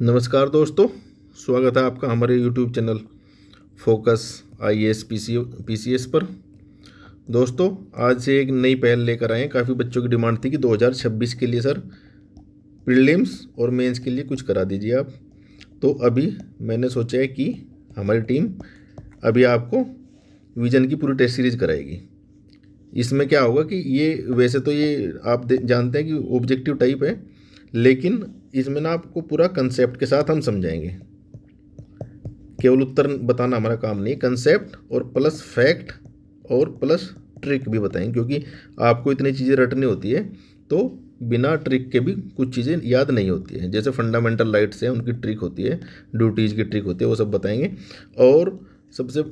नमस्कार दोस्तों, स्वागत है आपका हमारे YouTube channel focus IAS PCS पर। दोस्तों, आज से एक नई पहल लेकर आए हैं। काफ़ी बच्चों की डिमांड थी कि 2026 के लिए सर प्रीलिम्स और मेंस के लिए कुछ करा दीजिए आप। तो अभी मैंने सोचा है कि हमारी टीम अभी आपको विजन की पूरी टेस्ट सीरीज कराएगी। इसमें क्या होगा कि ये वैसे तो ये आप जानते हैं कि ऑब्जेक्टिव टाइप है, लेकिन इसमें ना आपको पूरा कंसेप्ट के साथ हम समझाएंगे। केवल उत्तर बताना हमारा काम नहीं, कंसेप्ट और प्लस फैक्ट और प्लस ट्रिक भी बताएंगे, क्योंकि आपको इतनी चीज़ें रटनी होती है तो बिना ट्रिक के भी कुछ चीज़ें याद नहीं होती है। जैसे फंडामेंटल राइट्स हैं, उनकी ट्रिक होती है, ड्यूटीज़ की ट्रिक होती है, वो सब बताएंगे। और सबसे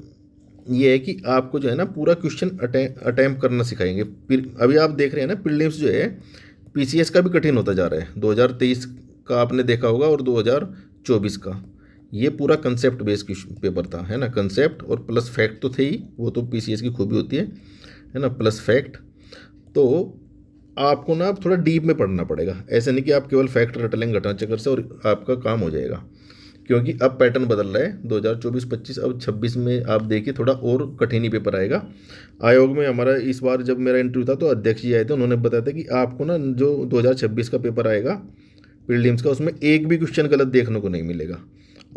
ये है कि आपको जो है ना पूरा क्वेश्चन अटैम्प्ट करना सिखाएंगे। फिर अभी आप देख रहे हैं ना, प्रीलिम्स जो है PCS का भी कठिन होता जा रहा है। 2023 का आपने देखा होगा और 2024 का ये पूरा कंसेप्ट बेस्ड पेपर था, है ना। कंसेप्ट और प्लस फैक्ट तो थे ही, वो तो PCS की खूबी होती है ना, प्लस फैक्ट। तो आपको ना थोड़ा डीप में पढ़ना पड़ेगा। ऐसे नहीं कि आप केवल फैक्ट रट लेंगे घटना चक्कर से और आपका काम हो जाएगा, क्योंकि अब पैटर्न बदल रहा है। 2024-25 अब 26 में आप देखिए थोड़ा और कठिनी पेपर आएगा। आयोग में हमारा इस बार जब मेरा इंटरव्यू था तो अध्यक्ष जी आए थे, उन्होंने बताया था कि आपको ना जो 2026 का पेपर आएगा प्रीलिम्स का, उसमें एक भी क्वेश्चन गलत देखने को नहीं मिलेगा।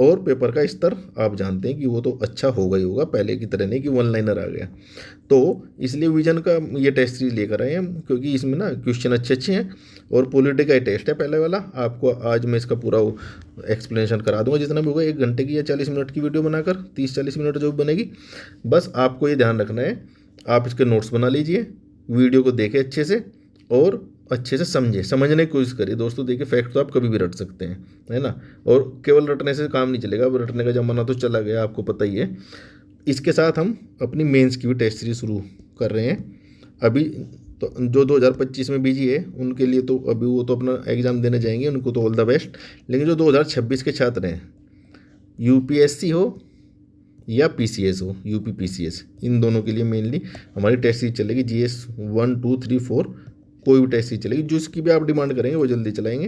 और पेपर का स्तर आप जानते हैं कि वो तो अच्छा होगा ही होगा, पहले की तरह नहीं कि वन लाइनर आ गया। तो इसलिए विजन का ये टेस्ट सीरीज लेकर आए हैं, क्योंकि इसमें ना क्वेश्चन अच्छे अच्छे हैं और पॉलिटी का टेस्ट है पहले वाला। आपको आज मैं इसका पूरा एक्सप्लेनेशन करा दूंगा, जितना भी होगा। 1 घंटे की या 40 मिनट की वीडियो बनाकर, 30-40 मिनट जो भी बनेगी। बस आपको ये ध्यान रखना है, आप इसके नोट्स बना लीजिए, वीडियो को देखें अच्छे से और अच्छे से समझने की कोशिश करिए। दोस्तों देखिए, फैक्ट तो आप कभी भी रट सकते हैं, है ना। और केवल रटने से काम नहीं चलेगा, अब रटने का ज़माना तो चला गया, आपको पता ही है। इसके साथ हम अपनी मेंस की भी टेस्ट सीरीज शुरू कर रहे हैं अभी। तो जो 2025 में बिजी है उनके लिए तो अभी वो तो अपना एग्ज़ाम देने जाएंगे, उनको तो ऑल द बेस्ट। लेकिन जो 2026 के छात्र हैं, UPSC हो या PCS हो, UP PCS, इन दोनों के लिए मेनली हमारी टेस्ट सीरीज चलेगी। GS 1 2 3 4 कोई भी टेस्ट सीरीज चलेगी, जिसकी भी आप डिमांड करेंगे वो जल्दी चलाएंगे,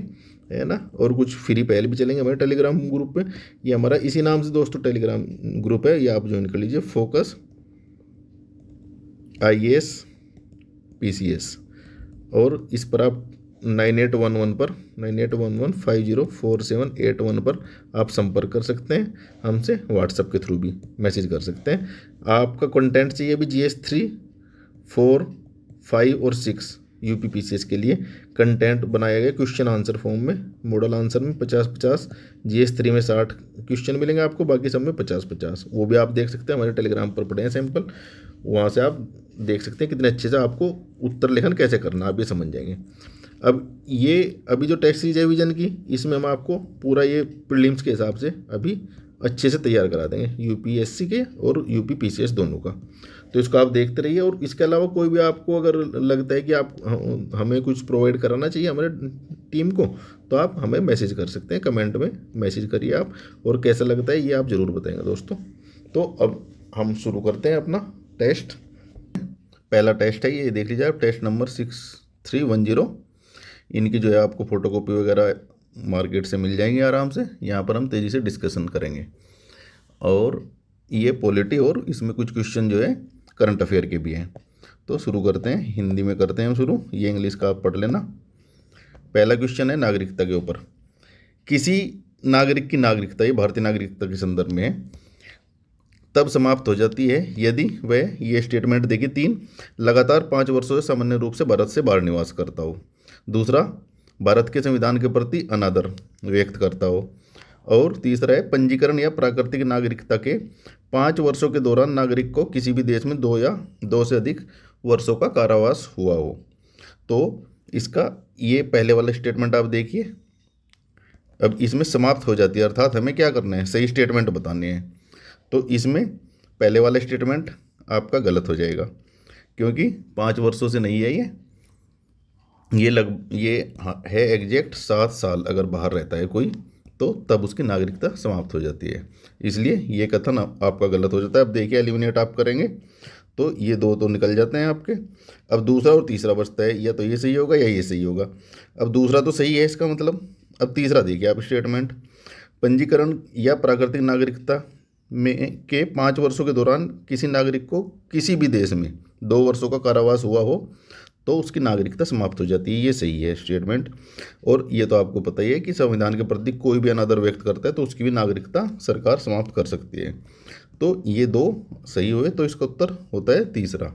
है ना। और कुछ फ्री पहले भी चलेंगे हमारे टेलीग्राम ग्रुप पे। ये हमारा इसी नाम से दोस्तों टेलीग्राम ग्रुप है, ये आप ज्वाइन कर लीजिए, फोकस IAS PCS। और इस पर आप 9811 पर आप संपर्क कर सकते हैं हमसे। व्हाट्सएप के थ्रू भी मैसेज कर सकते हैं। आपका कंटेंट चाहिए भी GS 3, 4, 5 और 6 UP PCS के लिए कंटेंट बनाया गया क्वेश्चन आंसर फॉर्म में। मॉडल आंसर में 50-50, GS 3 में 60 क्वेश्चन मिलेंगे आपको, बाकी सब में 50-50। वो भी आप देख सकते हैं, हमारे टेलीग्राम पर पड़े हैं सैंपल, वहाँ से आप देख सकते हैं कितने अच्छे से आपको उत्तर लेखन कैसे करना, आप ये समझ जाएंगे। अब ये अभी जो टेस्ट सीरीज है विजन की, इसमें हम आपको पूरा ये प्रीलिम्स के हिसाब से अभी अच्छे से तैयार करा देंगे, UPSC के और UP PCS दोनों का। तो इसको आप देखते रहिए। और इसके अलावा कोई भी आपको अगर लगता है कि आप हमें कुछ प्रोवाइड कराना चाहिए हमारे टीम को, तो आप हमें मैसेज कर सकते हैं, कमेंट में मैसेज करिए आप। और कैसा लगता है ये आप ज़रूर बताएंगे दोस्तों। तो अब हम शुरू करते हैं अपना टेस्ट। पहला टेस्ट है ये, देख लीजिए आप, टेस्ट नंबर 6310। इनकी जो है आपको फ़ोटोकॉपी वगैरह मार्केट से मिल जाएंगे आराम से। यहाँ पर हम तेज़ी से डिस्कशन करेंगे। और ये पॉलिटी और इसमें कुछ क्वेश्चन जो है करंट अफेयर के भी हैं। तो शुरू करते हैं, हिंदी में करते हैं हम शुरू, ये इंग्लिश का आप पढ़ लेना। पहला क्वेश्चन है नागरिकता के ऊपर। किसी नागरिक की नागरिकता, ये भारतीय नागरिकता के संदर्भ में है, तब समाप्त हो जाती है यदि वह, ये स्टेटमेंट देखिए 3, लगातार 5 वर्षों से सामान्य रूप से भारत से बाहर निवास करता हो। दूसरा, भारत के संविधान के प्रति अनादर व्यक्त करता हो। और तीसरा है, पंजीकरण या प्राकृतिक नागरिकता के 5 वर्षों के दौरान नागरिक को किसी भी देश में 2 या 2 से अधिक वर्षों का कारावास हुआ हो। तो इसका ये पहले वाला स्टेटमेंट आप देखिए। अब इसमें समाप्त हो जाती है, अर्थात हमें क्या करना है, सही स्टेटमेंट बताने हैं। तो इसमें पहले वाला स्टेटमेंट आपका गलत हो जाएगा, क्योंकि 5 वर्षों से नहीं है ये है एग्जैक्ट 7 साल अगर बाहर रहता है कोई, तो तब उसकी नागरिकता समाप्त हो जाती है। इसलिए ये कथन आपका गलत हो जाता है। अब देखिए, एलिमिनेट आप करेंगे तो ये 2 तो निकल जाते हैं आपके। अब दूसरा और तीसरा बचता है, या तो ये सही होगा या ये सही होगा। अब दूसरा तो सही है, इसका मतलब अब तीसरा देखिए आप स्टेटमेंट, पंजीकरण या प्राकृतिक नागरिकता में के 5 वर्षों के दौरान किसी नागरिक को किसी भी देश में 2 वर्षों का कारावास हुआ हो तो उसकी नागरिकता समाप्त हो जाती है। ये सही है स्टेटमेंट। और ये तो आपको पता ही है कि संविधान के प्रति कोई भी अनादर व्यक्त करता है तो उसकी भी नागरिकता सरकार समाप्त कर सकती है। तो ये दो सही हुए, तो इसका उत्तर होता है तीसरा।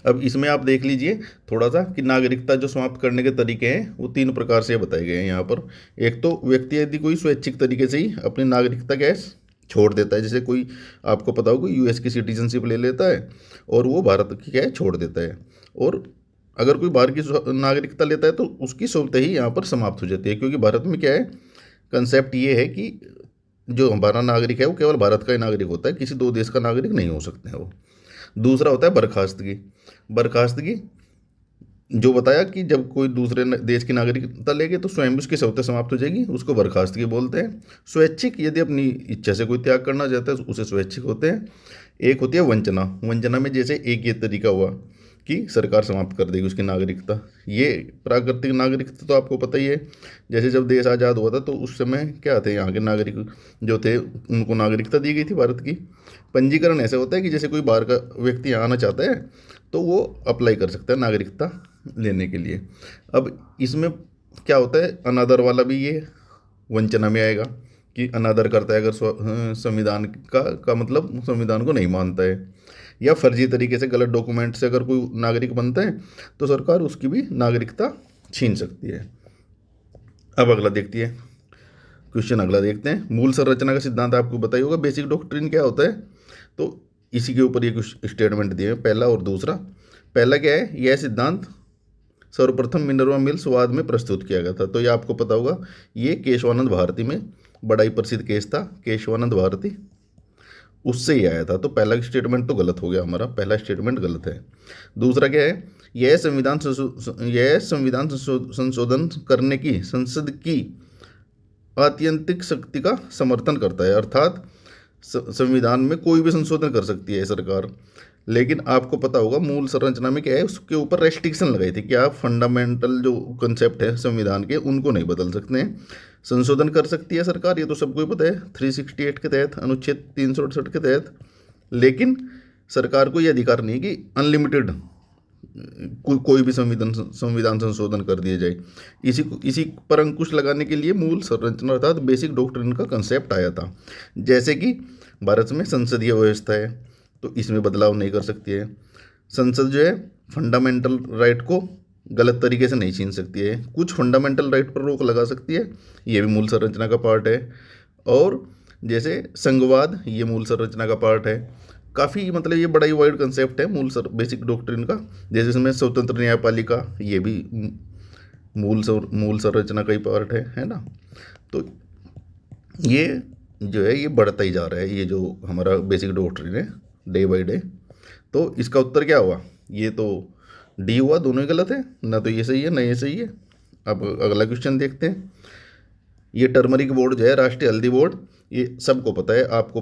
अब इसमें आप देख लीजिए थोड़ा सा कि नागरिकता जो समाप्त करने के तरीके हैं वो 3 प्रकार से बताए गए हैं यहाँ पर। एक तो व्यक्ति यदि कोई स्वैच्छिक तरीके से ही अपनी नागरिकता क्या है छोड़ देता है, जैसे कोई आपको पता हो कोई यूएस की सिटीजनशिप ले लेता है और वो भारत की क्या है छोड़ देता है, और अगर कोई बाहर की नागरिकता लेता है तो उसकी स्वतः ही यहाँ पर समाप्त हो जाती है, क्योंकि भारत में क्या है कंसेप्ट ये है कि जो हमारा नागरिक है वो केवल भारत का ही नागरिक होता है, किसी दो देश का नागरिक नहीं हो सकते हैं वो। दूसरा होता है बर्खास्तगी। बर्खास्तगी जो बताया कि जब कोई दूसरे देश की नागरिकता लेगे तो स्वयं उसकी स्वतः समाप्त हो जाएगी, उसको बर्खास्तगी बोलते हैं। स्वैच्छिक यदि अपनी इच्छा से कोई त्याग करना चाहता है उसे स्वैच्छिक होते हैं। एक होती है वंचना। वंचना में जैसे एक ये तरीका हुआ कि सरकार समाप्त कर देगी उसकी नागरिकता। ये प्राकृतिक नागरिकता तो आपको पता ही है, जैसे जब देश आज़ाद हुआ था तो उस समय क्या थे यहाँ के नागरिक जो थे उनको नागरिकता दी गई थी भारत की। पंजीकरण ऐसे होता है कि जैसे कोई बाहर का व्यक्ति यहाँ आना चाहता है तो वो अप्लाई कर सकता है नागरिकता लेने के लिए। अब इसमें क्या होता है अनादर वाला भी ये वंचना में आएगा कि अनादर करता है अगर संविधान का मतलब संविधान को नहीं मानता है, या फर्जी तरीके से गलत डॉक्यूमेंट से अगर कोई नागरिक बनता है तो सरकार उसकी भी नागरिकता छीन सकती है। अब अगला देखती है क्वेश्चन, अगला देखते हैं। मूल संरचना का सिद्धांत आपको बताइए होगा, बेसिक डॉक्ट्रिन क्या होता है, तो इसी के ऊपर ये कुछ स्टेटमेंट दिए हैं पहला और दूसरा। पहला क्या है, यह सिद्धांत सर्वप्रथम मिनर्वा मिल्स वाद में प्रस्तुत किया गया था, तो ये आपको पता होगा ये केशवानंद भारती में बड़ा ही प्रसिद्ध केस था, केशवानंद भारती उससे ही आया था। तो पहला स्टेटमेंट तो गलत हो गया हमारा, पहला स्टेटमेंट गलत है। दूसरा क्या है, यह संविधान संशोधन करने की संसद की आत्यंतिक शक्ति का समर्थन करता है, अर्थात संविधान में कोई भी संशोधन कर सकती है सरकार। लेकिन आपको पता होगा मूल संरचना में क्या है उसके ऊपर रेस्ट्रिक्शन लगाई थी कि आप फंडामेंटल जो कंसेप्ट है संविधान के उनको नहीं बदल सकते हैं, संशोधन कर सकती है सरकार, ये तो सबको ही पता है 368 के तहत, अनुच्छेद 368 के तहत। लेकिन सरकार को ये अधिकार नहीं कि अनलिमिटेड कोई भी संविधान संशोधन कर दिया जाए। इसी पर अंकुश लगाने के लिए मूल संरचना अर्थात बेसिक डॉक्ट्रिन का कंसेप्ट आया था। जैसे कि भारत में संसदीय व्यवस्था है तो इसमें बदलाव नहीं कर सकती है, संसद जो है फंडामेंटल राइट को गलत तरीके से नहीं छीन सकती है, कुछ फंडामेंटल राइट पर रोक लगा सकती है, ये भी मूल संरचना का पार्ट है। और जैसे संघवाद ये मूल संरचना का पार्ट है। काफ़ी मतलब ये बड़ा ही वाइड कंसेप्ट है बेसिक डॉक्ट्रिन का। जैसे इसमें स्वतंत्र न्यायपालिका ये भी मूल संरचना का ही पार्ट है ना। तो ये जो है ये बढ़ता ही जा रहा है, ये जो हमारा बेसिक डॉक्ट्रिन है डे बाय डे। तो इसका उत्तर क्या हुआ, ये तो डी हुआ, दोनों ही गलत है, ना तो ये सही है ना ये सही है। अब अगला क्वेश्चन देखते हैं। ये टर्मरिक बोर्ड जो है राष्ट्रीय हल्दी बोर्ड, ये सबको पता है, आपको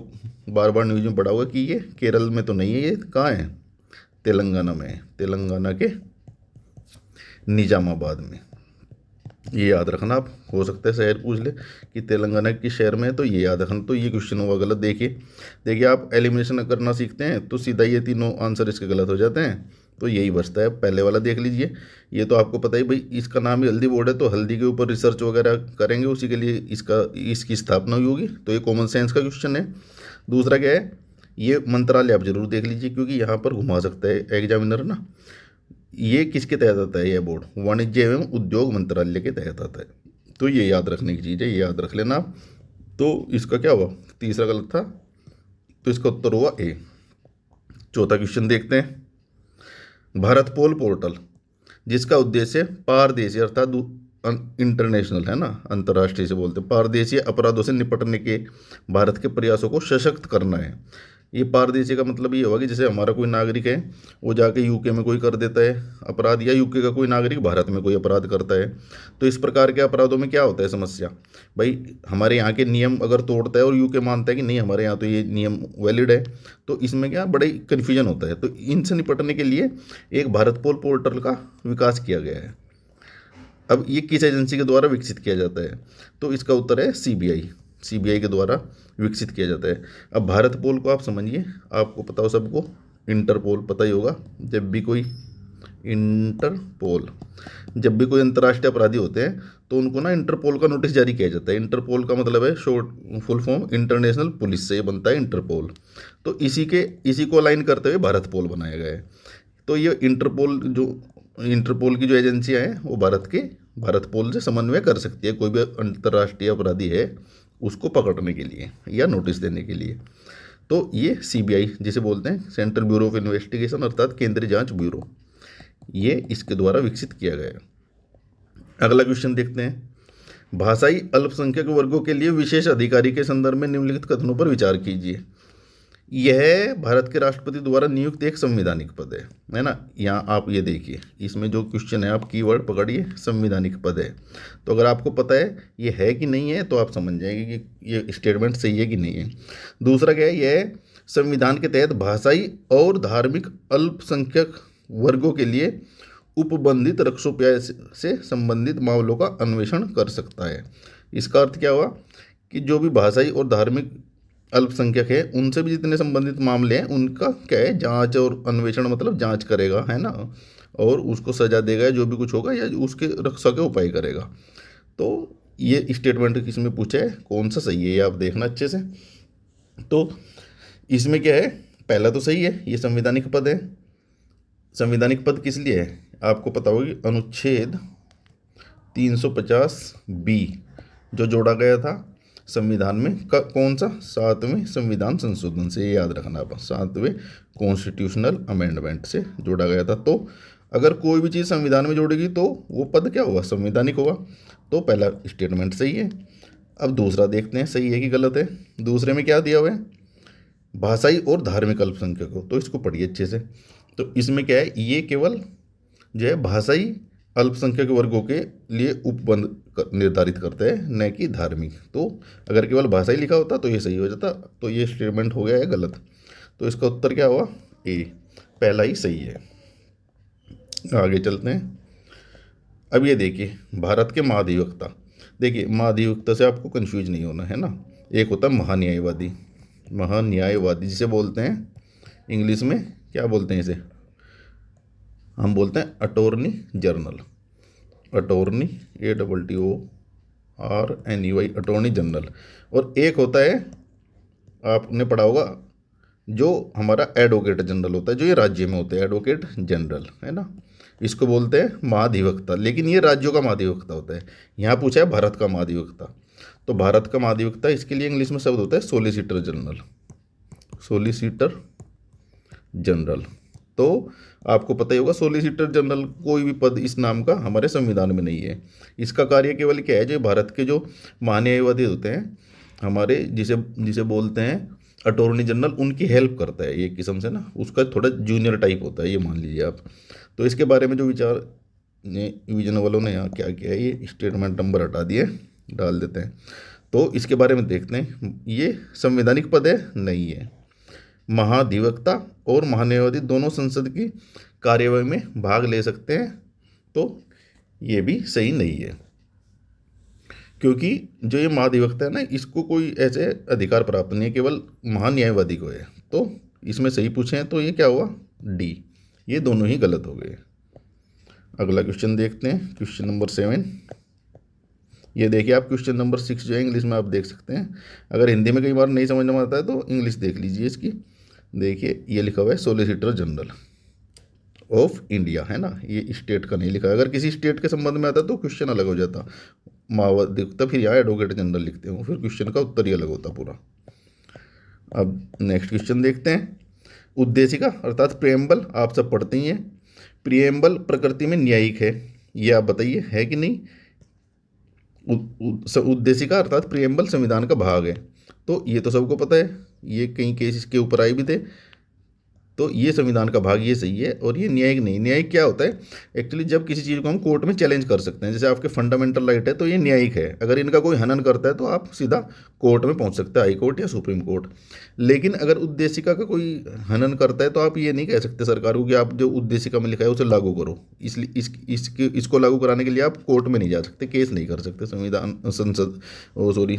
बार बार न्यूज में पढ़ा हुआ कि ये केरल में तो नहीं है, ये कहाँ है तेलंगाना में है, तेलंगाना के निजामाबाद में। ये याद रखना, आप हो सकता है शहर पूछ ले कि तेलंगाना की शहर में है तो ये याद रखना। तो ये क्वेश्चन हुआ गलत। देखिए आप एलिमिनेशन करना सीखते हैं तो सीधा ये तीनों आंसर इसके गलत हो जाते हैं, तो यही बचता है। पहले वाला देख लीजिए, ये तो आपको पता ही भाई इसका नाम ही हल्दी बोर्ड है तो हल्दी के ऊपर रिसर्च वगैरह करेंगे, उसी के लिए इसकी स्थापना हुई होगी, तो ये कॉमन सेंस का क्वेश्चन है। दूसरा क्या है, ये मंत्रालय आप जरूर देख लीजिए क्योंकि यहाँ पर घुमा सकता है एग्जामिनर ना। ये किसके तहत आता है, यह बोर्ड वाणिज्य एवं उद्योग मंत्रालय के तहत आता है, तो ये याद रखने की चीज़ है, ये याद रख लेना आप। तो इसका क्या हुआ, तीसरा गलत था, तो इसका उत्तर हुआ ए। चौथा क्वेश्चन देखते हैं। भारत पोल पोर्टल जिसका उद्देश्य पारदेशीय अर्थात इंटरनेशनल है ना, अंतर्राष्ट्रीय से बोलते हैं, पारदेशीय अपराधों से निपटने के भारत के प्रयासों को सशक्त करना है। ये पारदेशी का मतलब ये होगा कि जैसे हमारा कोई नागरिक है वो जाके यूके में कोई कर देता है अपराध, या यूके का कोई नागरिक भारत में कोई अपराध करता है, तो इस प्रकार के अपराधों में क्या होता है समस्या, भाई हमारे यहाँ के नियम अगर तोड़ता है और यूके मानता है कि नहीं हमारे यहाँ तो ये नियम वैलिड है, तो इसमें क्या बड़ा ही कन्फ्यूजन होता है। तो इनसे निपटने के लिए एक भारत पोल पोर्टल का विकास किया गया है। अब ये किस एजेंसी के द्वारा विकसित किया जाता है? तो इसका उत्तर है सीबीआई। सीबीआई के द्वारा विकसित किया जाता है। अब भारत पोल को आप समझिए, आपको पता हो सबको, इंटरपोल पता ही होगा। जब भी कोई इंटरपोल जब भी कोई अंतर्राष्ट्रीय अपराधी होते हैं तो उनको ना इंटरपोल का नोटिस जारी किया जाता है। इंटरपोल का मतलब है short full form international police से ये बनता है इंटरपोल। तो इसी को अलाइन करते हुए भारत पोल बनाया गया है। तो ये इंटरपोल की जो एजेंसियां हैं वो भारत पोल से समन्वय कर सकती है कोई भी अंतर्राष्ट्रीय अपराधी है उसको पकड़ने के लिए या नोटिस देने के लिए। तो ये सीबीआई जिसे बोलते हैं, सेंट्रल ब्यूरो ऑफ इन्वेस्टिगेशन, अर्थात केंद्रीय जांच ब्यूरो, ये इसके द्वारा विकसित किया गया है। अगला क्वेश्चन देखते हैं। भाषाई अल्पसंख्यक वर्गों के लिए विशेष अधिकारी के संदर्भ में निम्नलिखित कथनों पर विचार कीजिए। यह भारत के राष्ट्रपति द्वारा नियुक्त एक संवैधानिक पद है ना। यहाँ आप ये देखिए, इसमें जो क्वेश्चन है आप कीवर्ड पकड़िए, संवैधानिक पद है। तो अगर आपको पता है ये है कि नहीं है तो आप समझ जाएंगे कि ये स्टेटमेंट सही है कि नहीं है। दूसरा क्या है, यह संविधान के तहत भाषाई और धार्मिक अल्पसंख्यक वर्गों के लिए उपबंधित रक्षोपाय से संबंधित मामलों का अन्वेषण कर सकता है। इसका अर्थ क्या हुआ कि जो भी भाषाई और धार्मिक अल्पसंख्यक है उनसे भी जितने संबंधित मामले हैं उनका क्या है, जांच और अन्वेषण, मतलब जांच करेगा, है ना, और उसको सजा देगा जो भी कुछ होगा या उसके रक्षा के उपाय करेगा। तो ये स्टेटमेंट किसमें पूछा है, कौन सा सही है, ये आप देखना अच्छे से। तो इसमें क्या है, पहला तो सही है, ये संवैधानिक पद है। संवैधानिक पद किस लिए है आपको पता होगी, अनुच्छेद 350B जो जोड़ा गया था संविधान में, कौन सा, 7वें संविधान संशोधन से, ये याद रखना आप, 7वें कॉन्स्टिट्यूशनल अमेंडमेंट से जोड़ा गया था। तो अगर कोई भी चीज़ संविधान में जोड़ेगी तो वो पद क्या होगा, संवैधानिक होगा। तो पहला स्टेटमेंट सही है। अब दूसरा देखते हैं सही है कि गलत है। दूसरे में क्या दिया हुआ है, भाषाई और धार्मिक अल्पसंख्यकों, तो इसको पढ़िए अच्छे से। तो इसमें क्या है, ये केवल जो है भाषाई अल्पसंख्यक वर्गों के लिए उपबंध निर्धारित करते हैं, न कि धार्मिक। तो अगर केवल भाषाई लिखा होता तो ये सही हो जाता, तो ये स्टेटमेंट हो गया है गलत। तो इसका उत्तर क्या हुआ, ए, पहला ही सही है। आगे चलते हैं। अब ये देखिए भारत के महाधिवक्ता, देखिए महाधिवक्ता से आपको कंफ्यूज नहीं होना है ना। एक होता है महान्यायवादी, महान्यायवादी जिसे बोलते हैं इंग्लिश में क्या बोलते हैं, इसे हम बोलते हैं attorney general. Attorney ATTORNEY, attorney general. और एक होता है, आपने पढ़ा होगा, जो हमारा एडवोकेट जनरल होता है, जो ये राज्य में होता है, एडवोकेट जनरल, है ना। इसको बोलते हैं महाधिवक्ता, लेकिन ये राज्यों का महाधिवक्ता होता है। यहाँ पूछा है भारत का महाधिवक्ता, तो भारत का महाधिवक्ता इसके लिए इंग्लिश में शब्द होता है सोलिसिटर जनरल, सोलिसिटर जनरल। तो आपको पता ही होगा सोलिसिटर जनरल कोई भी पद इस नाम का हमारे संविधान में नहीं है। इसका कार्य केवल क्या है, जो भारत के जो महान्यायवादी होते हैं हमारे, जिसे जिसे बोलते हैं अटॉर्नी जनरल, उनकी हेल्प करता है एक किस्म से ना, उसका थोड़ा जूनियर टाइप होता है, ये मान लीजिए आप। तो इसके बारे में जो विचार विजन वालों ने यहाँ क्या किया है, ये स्टेटमेंट नंबर हटा दिए, डाल देते हैं। तो इसके बारे में देखते हैं, ये संवैधानिक पद है, नहीं है। महाधिवक्ता और महान्यायवादी दोनों संसद की कार्यवाही में भाग ले सकते हैं, तो ये भी सही नहीं है, क्योंकि जो ये महाधिवक्ता है ना, इसको कोई ऐसे अधिकार प्राप्त नहीं है, केवल महान्यायवादी को है। तो इसमें सही पूछे हैं तो ये क्या हुआ, डी। ये दोनों ही गलत हो गए। अगला क्वेश्चन देखते हैं, क्वेश्चन नंबर 7। ये देखिए आप, क्वेश्चन नंबर 6 जो है इंग्लिश में आप देख सकते हैं। अगर हिंदी में कई बार नहीं समझ में आता है तो इंग्लिश देख लीजिए इसकी। देखिए ये लिखा हुआ है सोलिसिटर जनरल ऑफ इंडिया, है ना, ये स्टेट का नहीं लिखा है। अगर किसी स्टेट के संबंध में आता तो क्वेश्चन अलग हो जाता, महाधिवक्ता, फिर यहाँ एडवोकेट जनरल लिखते हो, फिर क्वेश्चन का उत्तर ही अलग होता पूरा। अब नेक्स्ट क्वेश्चन देखते हैं। उद्देशिका अर्थात प्रियम्बल आप सब पढ़ते ही हैं। प्रियम्बल प्रकृति में न्यायिक है, ये आप बताइए है कि नहीं। उद्देशिका अर्थात प्रियम्बल संविधान का भाग है, तो ये तो सबको पता है, ये कई केस इसके ऊपर आए भी थे। तो ये संविधान का भाग ये सही है, और ये न्यायिक नहीं। न्यायिक क्या होता है एक्चुअली, जब किसी चीज़ को हम कोर्ट में चैलेंज कर सकते हैं, जैसे आपके फंडामेंटल राइट है तो ये न्यायिक है। अगर इनका कोई हनन करता है तो आप सीधा कोर्ट में पहुंच सकते हैं, हाई कोर्ट या सुप्रीम कोर्ट। लेकिन अगर उद्देशिका का कोई हनन करता है तो आप ये नहीं कह सकते सरकार को कि आप जो उद्देशिका में लिखा है उसे लागू करो। इसलिए इसको लागू कराने के लिए आप कोर्ट में नहीं जा सकते, केस नहीं कर सकते संविधान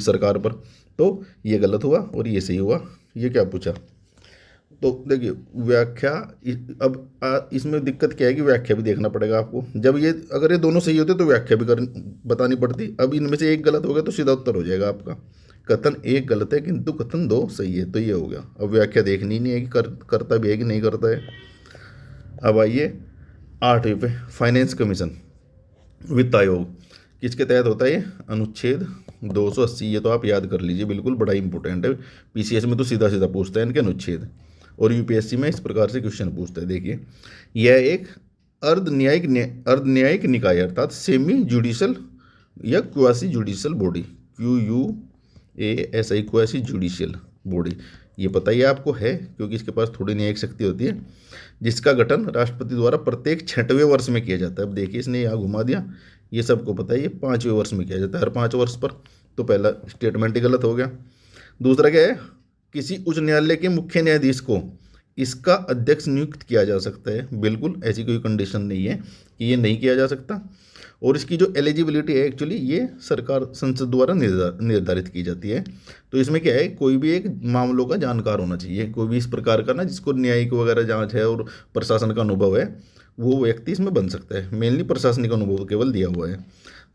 सरकार पर। तो ये गलत हुआ और ये सही हुआ। ये क्या पूछा, तो देखिए व्याख्या। अब इसमें दिक्कत क्या है कि व्याख्या भी देखना पड़ेगा आपको। जब ये अगर ये दोनों सही होते तो व्याख्या भी बतानी पड़ती। अब इनमें से एक गलत हो गया तो सीधा उत्तर हो जाएगा आपका। कथन एक गलत है किंतु कथन दो सही है, तो ये हो गया। अब व्याख्या देखनी नहीं है कि करता भी है कि नहीं करता है। अब आइए 8वें पे, फाइनेंस कमीशन वित्त आयोग किसके तहत होता है ये? अनुच्छेद 280। ये तो आप याद कर लीजिए, बिल्कुल बड़ा इंपॉर्टेंट है। पीसीएस में तो सीधा सीधा पूछता है इनके अनुच्छेद, और यूपीएससी में इस प्रकार से क्वेश्चन पूछता है। देखिए यह एक अर्धन्यायिक निकाय अर्थात सेमी जुडिशल या quasi judicial body, QUASI quasi judicial body, ये पता ही आपको है क्योंकि इसके पास थोड़ी न्यायिक शक्ति होती है, जिसका गठन राष्ट्रपति द्वारा प्रत्येक 6वें वर्ष में किया जाता है। अब देखिए इसने यहाँ घुमा दिया, ये सबको पता है, ये 5वें वर्ष में किया जाता है, हर 5 वर्ष पर। तो पहला स्टेटमेंट ही गलत हो गया। दूसरा क्या है, किसी उच्च न्यायालय के मुख्य न्यायाधीश को इसका अध्यक्ष नियुक्त किया जा सकता है। बिल्कुल ऐसी कोई कंडीशन नहीं है कि ये नहीं किया जा सकता। और इसकी जो एलिजिबिलिटी है एक्चुअली ये सरकार संसद द्वारा निर्धारित की जाती है। तो इसमें क्या है, कोई भी एक मामलों का जानकार होना चाहिए, कोई भी इस प्रकार का ना जिसको न्यायिक वगैरह जांच है और प्रशासन का अनुभव है, वो व्यक्ति इसमें बन सकता है। मेनली प्रशासनिक अनुभव केवल दिया हुआ है।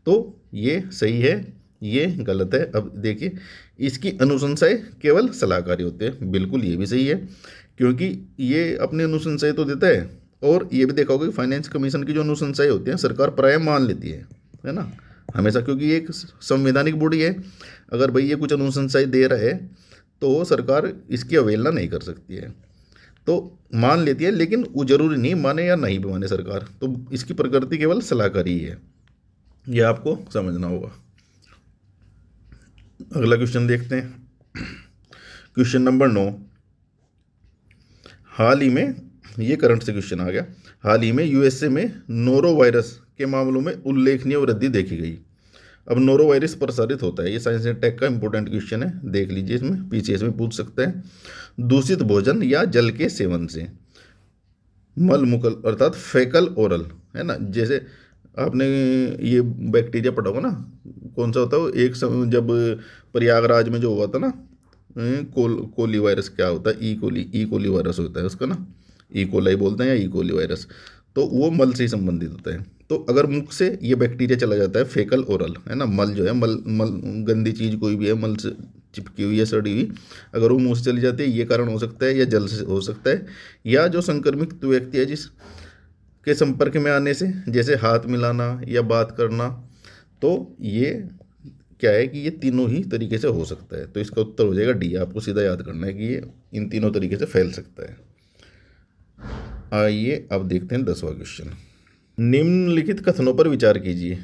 तो ये सही है, ये गलत है। अब देखिए इसकी अनुशंसाएं केवल सलाहकारी होते हैं, बिल्कुल ये भी सही है क्योंकि ये अपने अनुशंसाएं तो देता है। और ये भी देखा होगा कि फाइनेंस कमीशन की जो अनुशंसाएं होती हैं सरकार प्राय मान लेती है ना, हमेशा, क्योंकि ये एक संवैधानिक बॉडी है। अगर भाई ये कुछ अनुशंसाएं दे रहा है तो सरकार इसकी अवहेलना नहीं कर सकती है, तो मान लेती है। लेकिन वो जरूरी नहीं माने या नहीं भी माने सरकार, तो इसकी प्रकृति केवल सलाहकारी ही है, यह आपको समझना होगा। अगला क्वेश्चन देखते हैं, क्वेश्चन नंबर 9। हाल ही में, ये करंट से क्वेश्चन आ गया, हाल ही में यूएसए में नोरो वायरस के मामलों में उल्लेखनीय वृद्धि देखी गई। अब नोरो वायरस प्रसारित होता है, ये साइंस एंड टेक का इंपॉर्टेंट क्वेश्चन है, देख लीजिए, इसमें पीसीएस में पूछ सकते हैं। दूषित भोजन या जल के सेवन से, मल मुकल अर्थात फेकल ओरल, है ना, जैसे आपने ये बैक्टीरिया पढ़ा होगा ना, कौन सा होता है वो, एक समय जब प्रयागराज में जो हुआ था ना, कोली वायरस क्या होता है, ई कोली वायरस होता है उसका ना, ई कोलाई बोलते हैं या ई कोली वायरस, तो वो मल से ही संबंधित होता है। तो अगर मुख से ये बैक्टीरिया चला जाता है, फेकल ओरल, है ना, मल जो है, मल गंदी चीज़ कोई भी है, मल से चिपकी हुई या सड़ी हुई, अगर वो मुँह से चली जाती है, ये कारण हो सकता है, या जल से हो सकता है, या जो संक्रमित व्यक्ति है जिस के संपर्क में आने से, जैसे हाथ मिलाना या बात करना, तो ये क्या है कि ये तीनों ही तरीके से हो सकता है। तो इसका उत्तर हो जाएगा डी। आपको सीधा याद करना है कि ये इन तीनों तरीके से फैल सकता है। आइए अब देखते हैं 10वां क्वेश्चन। निम्नलिखित कथनों पर विचार कीजिए।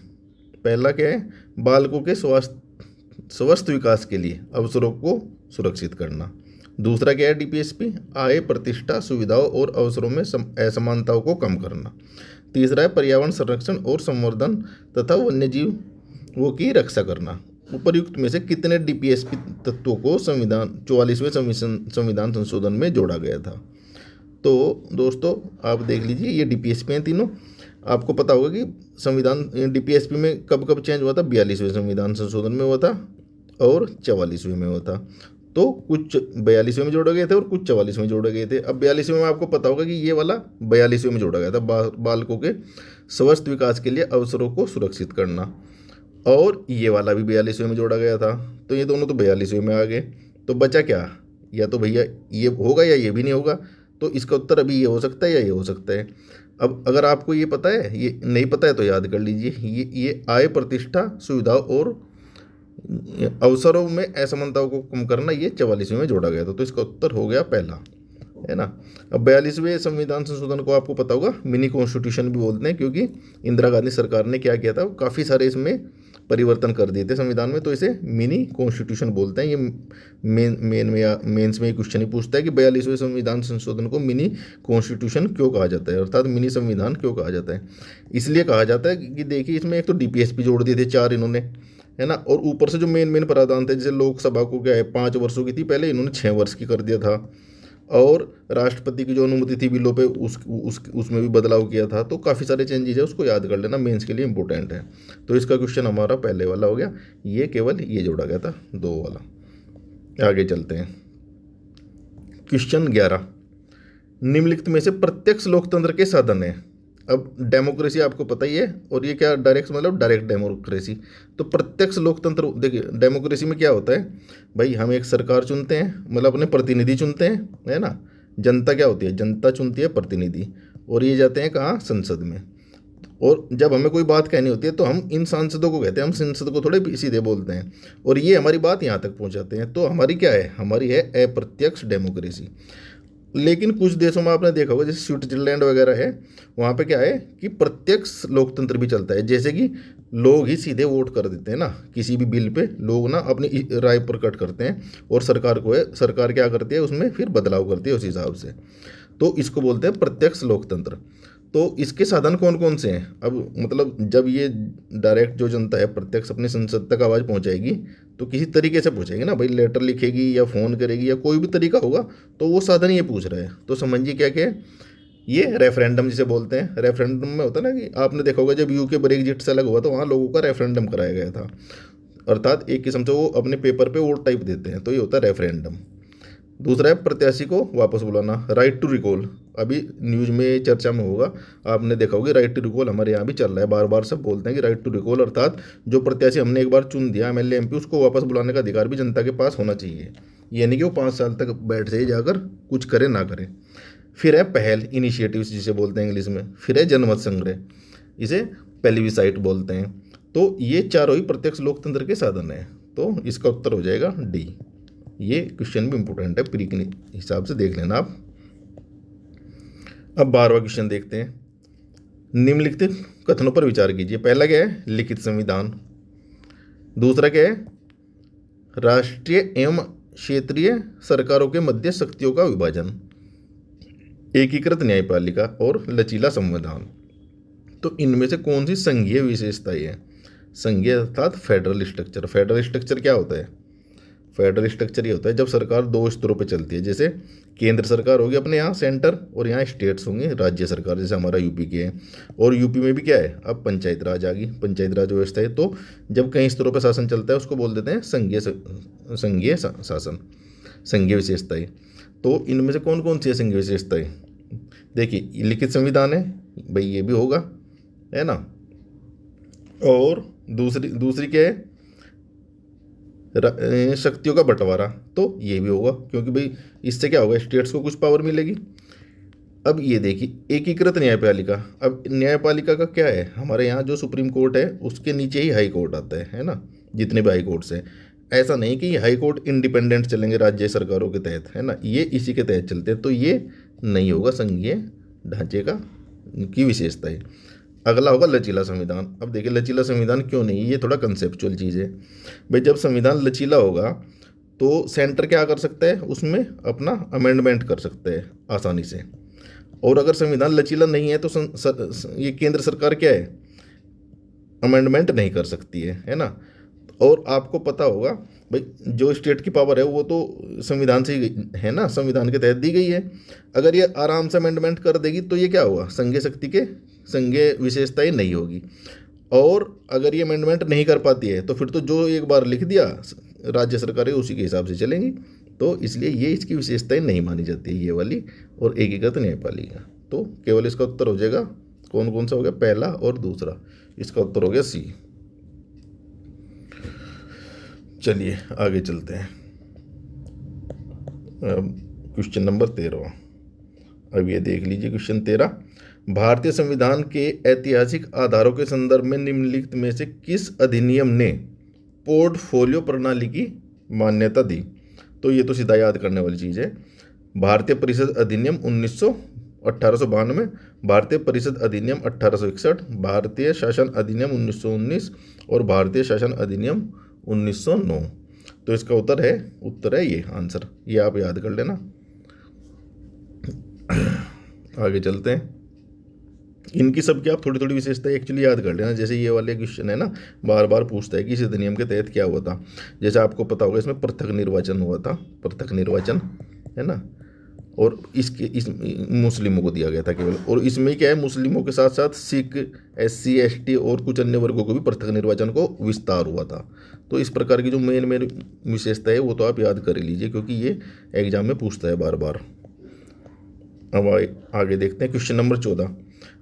पहला क्या है, बालकों के स्वस्थ विकास के लिए अवसरों को सुरक्षित करना। दूसरा क्या है, डीपीएसपी आय, प्रतिष्ठा, सुविधाओं और अवसरों में असमानताओं को कम करना। तीसरा है पर्यावरण संरक्षण और संवर्धन तथा वन्यजीवों की रक्षा करना। उपर्युक्त में से कितने डीपीएसपी तत्वों को 44वें संविधान संशोधन में जोड़ा गया था? तो दोस्तों आप देख लीजिए, ये डीपीएसपी हैं तीनों। आपको पता होगा कि संविधान डीपीएसपी में कब कब चेंज हुआ था, 42वें संविधान संशोधन में हुआ था और 44वें में हुआ था। तो कुछ 42वें में जोड़े गए थे और कुछ 44वें में जोड़े गए थे। अब 42वें में आपको पता होगा कि ये वाला 42वें में जोड़ा गया था, बालकों के स्वस्थ विकास के लिए अवसरों को सुरक्षित करना, और ये वाला भी 42वें में जोड़ा गया था। तो ये दोनों तो 42वें में आ गए। तो बचा क्या, या तो भैया ये होगा या ये भी नहीं होगा। तो इसका उत्तर अभी ये हो सकता है या ये हो सकता है। अब अगर आपको ये पता है, ये नहीं पता है तो याद कर लीजिए, ये आय, प्रतिष्ठा, सुविधाओं और अवसरों में असमानताओं को कम करना, ये 44वें में जोड़ा गया था। तो इसका उत्तर हो गया पहला, है ना। अब 42वें संविधान संशोधन को आपको पता होगा मिनी कॉन्स्टिट्यूशन भी बोलते हैं, क्योंकि इंदिरा गांधी सरकार ने क्या किया था, काफ़ी सारे इसमें परिवर्तन कर दिए थे संविधान में, तो इसे मिनी कॉन्स्टिट्यूशन बोलते हैं। ये मेंस में क्वेश्चन ही पूछता है कि 42वें संविधान संशोधन को मिनी कॉन्स्टिट्यूशन क्यों कहा जाता है, अर्थात मिनी संविधान क्यों कहा जाता है। इसलिए कहा जाता है कि देखिए इसमें एक तो डीपीएसपी जोड़ दिए थे 4 इन्होंने, है ना, और ऊपर से जो मेन प्रावधान थे, जैसे लोकसभा को क्या है 5 वर्षों की थी पहले, इन्होंने 6 वर्ष की कर दिया था, और राष्ट्रपति की जो अनुमति थी बिलों पे उसमें भी बदलाव किया था। तो काफ़ी सारे चेंजेस है, उसको याद कर लेना, मेंस के लिए इंपॉर्टेंट है। तो इसका क्वेश्चन हमारा पहले वाला हो गया, ये केवल ये जोड़ा गया था 2 वाला। आगे चलते हैं, क्वेश्चन 11, निम्नलिखित में से प्रत्यक्ष लोकतंत्र के साधन है। अब डेमोक्रेसी आपको पता ही है, और ये क्या डायरेक्ट मतलब डायरेक्ट डेमोक्रेसी। तो प्रत्यक्ष लोकतंत्र, देखिए डेमोक्रेसी में क्या होता है भाई, हम एक सरकार चुनते हैं, मतलब अपने प्रतिनिधि चुनते हैं, है ना। जनता क्या होती है, जनता चुनती है प्रतिनिधि, और ये जाते हैं कहाँ, संसद में। और जब हमें कोई बात कहनी होती है तो हम इन सांसदों को कहते हैं, हम संसद को थोड़े सीधे बोलते हैं, और ये हमारी बात यहाँ तक पहुँचाते हैं। तो हमारी क्या है, हमारी है अप्रत्यक्ष डेमोक्रेसी। लेकिन कुछ देशों में आपने देखा होगा, जैसे स्विट्जरलैंड वगैरह है, वहाँ पे क्या है कि प्रत्यक्ष लोकतंत्र भी चलता है। जैसे कि लोग ही सीधे वोट कर देते हैं ना, किसी भी बिल पे लोग ना अपनी राय प्रकट करते हैं, और सरकार को है, सरकार क्या करती है उसमें फिर बदलाव करती है उस हिसाब से। तो इसको बोलते हैं प्रत्यक्ष लोकतंत्र। तो इसके साधन कौन कौन से हैं, अब मतलब जब ये डायरेक्ट जो जनता है प्रत्यक्ष अपनी संसद तक आवाज़ पहुंचाएगी, तो किसी तरीके से पहुंचाएगी ना भाई, लेटर लिखेगी या फ़ोन करेगी या कोई भी तरीका होगा, तो वो साधन ये पूछ रहा है। तो समझिए क्या क्या है, ये रेफरेंडम जिसे बोलते हैं। रेफरेंडम में होता है ना कि आपने देखा होगा जब यूके ब्रेग्जिट से अलग हुआ तो वहाँ लोगों का रेफरेंडम कराया गया था, अर्थात एक किस्म से वो अपने पेपर पे वोट टाइप देते हैं, तो ये होता है रेफरेंडम। दूसरा है प्रत्याशी को वापस बुलाना, राइट टू रिकॉल। अभी न्यूज़ में चर्चा में होगा, आपने देखा होगा राइट टू रिकॉल हमारे यहाँ भी चल रहा है, बार बार सब बोलते हैं कि राइट टू रिकॉल, अर्थात जो प्रत्याशी हमने एक बार चुन दिया एमएलए एमपी, उसको वापस बुलाने का अधिकार भी जनता के पास होना चाहिए। ये नहीं कि वो 5 साल तक बैठ जाए जाकर कुछ करे ना करे। फिर है पहल, इनिशिएटिव जिसे बोलते हैं इंग्लिश में। फिर है जनमत संग्रह, इसे प्लेबिसाइट बोलते हैं। तो ये चारों ही प्रत्यक्ष लोकतंत्र के साधन हैं। तो इसका उत्तर हो जाएगा डी। ये क्वेश्चन भी इंपॉर्टेंट है, प्री के हिसाब से देख लेना आप। अब 12वां क्वेश्चन देखते हैं, निम्नलिखित कथनों पर विचार कीजिए। पहला क्या है, लिखित संविधान। दूसरा क्या है, राष्ट्रीय एवं क्षेत्रीय सरकारों के मध्य शक्तियों का विभाजन, एकीकृत न्यायपालिका और लचीला संविधान। तो इनमें से कौन सी संघीय विशेषताएं है। संघीय अर्थात फेडरल स्ट्रक्चर। फेडरल स्ट्रक्चर क्या होता है, फेडरल स्ट्रक्चर ये होता है जब सरकार 2 स्तरों पे चलती है, जैसे केंद्र सरकार होगी अपने यहाँ सेंटर, और यहाँ स्टेट्स होंगे राज्य सरकार, जैसे हमारा यूपी के हैं। और यूपी में भी क्या है, अब पंचायत राज आ गई, पंचायत राज व्यवस्था है। तो जब कई स्तरों पर शासन चलता है उसको बोल देते हैं संघीय शासन, संघीय विशेषताएं। तो इनमें से कौन कौन सी है संघीय विशेषताएं, देखिए लिखित संविधान है भाई, ये भी होगा, है ना। और दूसरी क्या है, शक्तियों का बंटवारा, तो ये भी होगा, क्योंकि भाई इससे क्या होगा, स्टेट्स को कुछ पावर मिलेगी। अब ये देखिए एकीकृत न्यायपालिका। अब न्यायपालिका का क्या है, हमारे यहाँ जो सुप्रीम कोर्ट है उसके नीचे ही हाई कोर्ट आता है ना, जितने भी हाई कोर्ट्स हैं। ऐसा नहीं कि हाई कोर्ट इंडिपेंडेंट चलेंगे राज्य सरकारों के तहत, है ना, ये इसी के तहत चलते हैं। तो ये नहीं होगा संघीय ढांचे की विशेषता है। अगला होगा लचीला संविधान। अब देखिए लचीला संविधान क्यों नहीं, ये थोड़ा कंसेप्चुअल चीज़ है भाई। जब संविधान लचीला होगा तो सेंटर क्या कर सकता है, उसमें अपना अमेंडमेंट कर सकता है आसानी से। और अगर संविधान लचीला नहीं है तो ये केंद्र सरकार क्या है, अमेंडमेंट नहीं कर सकती है ना। और आपको पता होगा भाई जो स्टेट की पावर है वो तो संविधान से ही है ना, संविधान के तहत दी गई है। अगर ये आराम से अमेंडमेंट कर देगी तो ये क्या हुआ, संघीय शक्ति के संघीय विशेषताएं नहीं होगी। और अगर ये अमेंडमेंट नहीं कर पाती है तो फिर तो जो एक बार लिख दिया राज्य सरकारें उसी के हिसाब से चलेंगी। तो इसलिए ये इसकी विशेषताएं नहीं मानी जाती है, ये वाली और एकीकृत न्यायपालिका। तो केवल इसका उत्तर हो जाएगा कौन कौन सा हो गया, पहला और दूसरा। इसका उत्तर हो गया सी। चलिए आगे चलते हैं, क्वेश्चन नंबर 13। अब ये देख लीजिए क्वेश्चन 13, भारतीय संविधान के ऐतिहासिक आधारों के संदर्भ में निम्नलिखित में से किस अधिनियम ने पोर्टफोलियो प्रणाली की मान्यता दी। तो ये तो सीधा याद करने वाली चीज़ है, भारतीय परिषद अधिनियम 1892, भारतीय परिषद अधिनियम 1861, भारतीय शासन अधिनियम 1919 और भारतीय शासन अधिनियम 1909। तो इसका उत्तर है ये आंसर, ये आप याद कर लेना। आगे चलते हैं। इनकी सबकी आप थोड़ी थोड़ी विशेषता एक्चुअली याद कर लेना। जैसे ये वाले क्वेश्चन है ना, बार बार पूछता है कि इस अधिनियम के तहत क्या हुआ था। जैसे आपको पता होगा इसमें पृथक निर्वाचन हुआ था, पृथक निर्वाचन है ना, और इस मुस्लिमों को दिया गया था केवल। और इसमें क्या है, मुस्लिमों के साथ साथ सिख, SC ST और कुछ अन्य वर्गों को भी पृथक निर्वाचन को विस्तार हुआ था। तो इस प्रकार की जो मेन विशेषता है वो तो आप याद कर लीजिए, क्योंकि ये एग्जाम में पूछता है बार बार। अब आगे देखते हैं क्वेश्चन नंबर 14।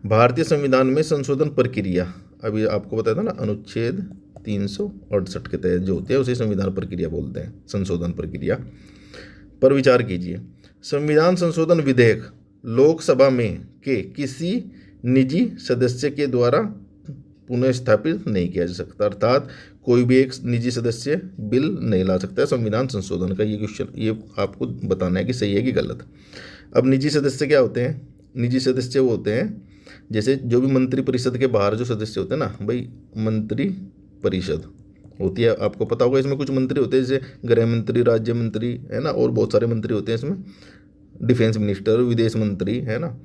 भारतीय संविधान में संशोधन प्रक्रिया, अभी आपको बताया था ना, अनुच्छेद 368 के तहत जो होते हैं उसे संविधान प्रक्रिया बोलते हैं, संशोधन प्रक्रिया पर विचार कीजिए। संविधान संशोधन विधेयक लोकसभा में के किसी निजी सदस्य के द्वारा पुनः स्थापित नहीं किया जा सकता, अर्थात कोई भी एक निजी सदस्य बिल नहीं ला सकता है संविधान संशोधन का। ये क्वेश्चन, ये आपको बताना है कि सही है कि गलत। अब निजी सदस्य क्या होते हैं? निजी सदस्य वो होते हैं जैसे जो भी मंत्री परिषद के बाहर जो सदस्य होते हैं ना भाई, मंत्री परिषद होती है, आपको पता होगा। इसमें कुछ मंत्री होते हैं जैसे गृह मंत्री, राज्य मंत्री है ना, और बहुत सारे मंत्री होते हैं इसमें, डिफेंस मिनिस्टर, विदेश मंत्री है ना।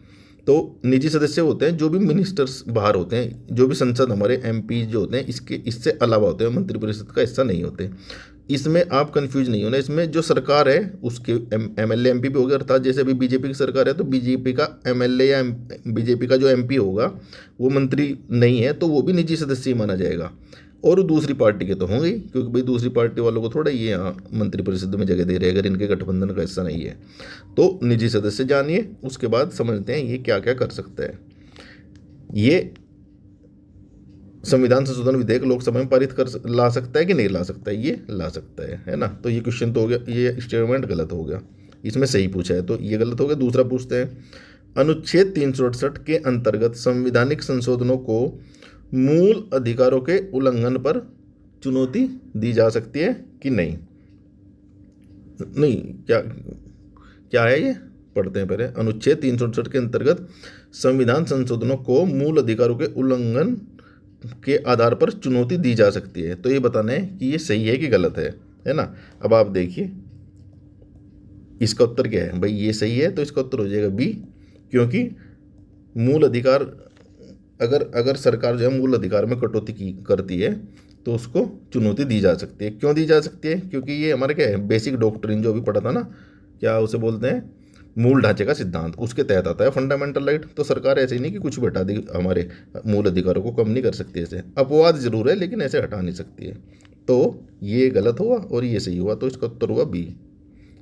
तो निजी सदस्य होते हैं जो भी मिनिस्टर्स बाहर होते हैं, जो भी संसद हमारे MP जो होते हैं इससे अलावा होते हैं, मंत्री परिषद का हिस्सा नहीं होते। इसमें आप कंफ्यूज नहीं होना। इसमें जो सरकार है उसके MLA MP भी होगा, अर्थात जैसे अभी BJP की सरकार है तो BJP का MLA या BJP का जो MP होगा वो मंत्री नहीं है, तो वो भी निजी सदस्य ही माना जाएगा। और दूसरी पार्टी के तो होंगे ही, क्योंकि भाई दूसरी पार्टी वालों को थोड़ा ये मंत्री परिषद में जगह दे रहे अगर इनके गठबंधन का हिस्सा नहीं है। तो निजी सदस्य जानिए, उसके बाद समझते हैं ये क्या क्या कर सकता है। ये संविधान संशोधन विधेयक लोकसभा में पारित ला सकता है कि नहीं ला सकता है? ये ला सकता है ना। तो ये क्वेश्चन तो हो गया, ये स्टेटमेंट गलत हो गया, इसमें सही पूछा है तो ये गलत हो गया। दूसरा पूछते हैं, अनुच्छेद 368 के अंतर्गत संवैधानिक संशोधनों को मूल अधिकारों के उल्लंघन पर चुनौती दी जा सकती है कि नहीं? नहीं, क्या है ये? पढ़ते हैं पहले। अनुच्छेद 368 के अंतर्गत संविधान संशोधनों को मूल अधिकारों के उल्लंघन के आधार पर चुनौती दी जा सकती है। तो ये बताना है कि ये सही है कि गलत है ना। अब आप देखिए इसका उत्तर क्या है भाई, ये सही है तो इसका उत्तर हो जाएगा B, क्योंकि मूल अधिकार अगर सरकार जो है मूल अधिकार में कटौती करती है तो उसको चुनौती दी जा सकती है। क्यों दी जा सकती है? क्योंकि ये हमारे क्या है, बेसिक डॉक्ट्रिन जो अभी पढ़ा था ना, क्या उसे बोलते हैं, मूल ढांचे का सिद्धांत, उसके तहत आता है फंडामेंटल राइट। तो सरकार ऐसे ही नहीं कि कुछ भी हटा दी, हमारे मूल अधिकारों को कम नहीं कर सकती। ऐसे अपवाद जरूर है लेकिन ऐसे हटा नहीं सकती है। तो ये गलत हुआ और ये सही हुआ, तो इसका उत्तर हुआ B,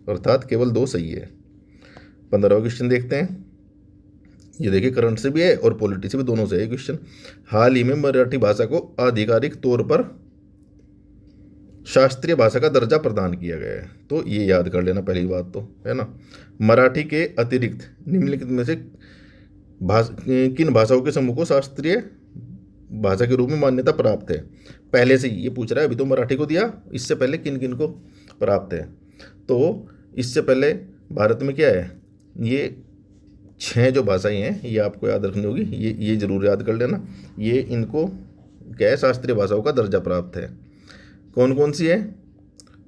अर्थात केवल 2 सही है। 15वां क्वेश्चन देखते हैं। ये देखिए करंट से भी है और पॉलिटी से भी, दोनों से है क्वेश्चन। हाल ही में मराठी भाषा को आधिकारिक तौर पर शास्त्रीय भाषा का दर्जा प्रदान किया गया है। तो ये याद कर लेना पहली बात तो, है ना। मराठी के अतिरिक्त निम्नलिखित में से किन भाषाओं के समूह को शास्त्रीय भाषा के रूप में मान्यता प्राप्त है? पहले से ही ये पूछ रहा है, अभी तो मराठी को दिया, इससे पहले किन किन को प्राप्त है? तो इससे पहले भारत में क्या है, ये 6 जो भाषाएं हैं ये आपको याद रखनी होगी, ये जरूर याद कर लेना। ये इनको क्या है, शास्त्रीय भाषाओं का दर्जा प्राप्त है। कौन कौन सी है?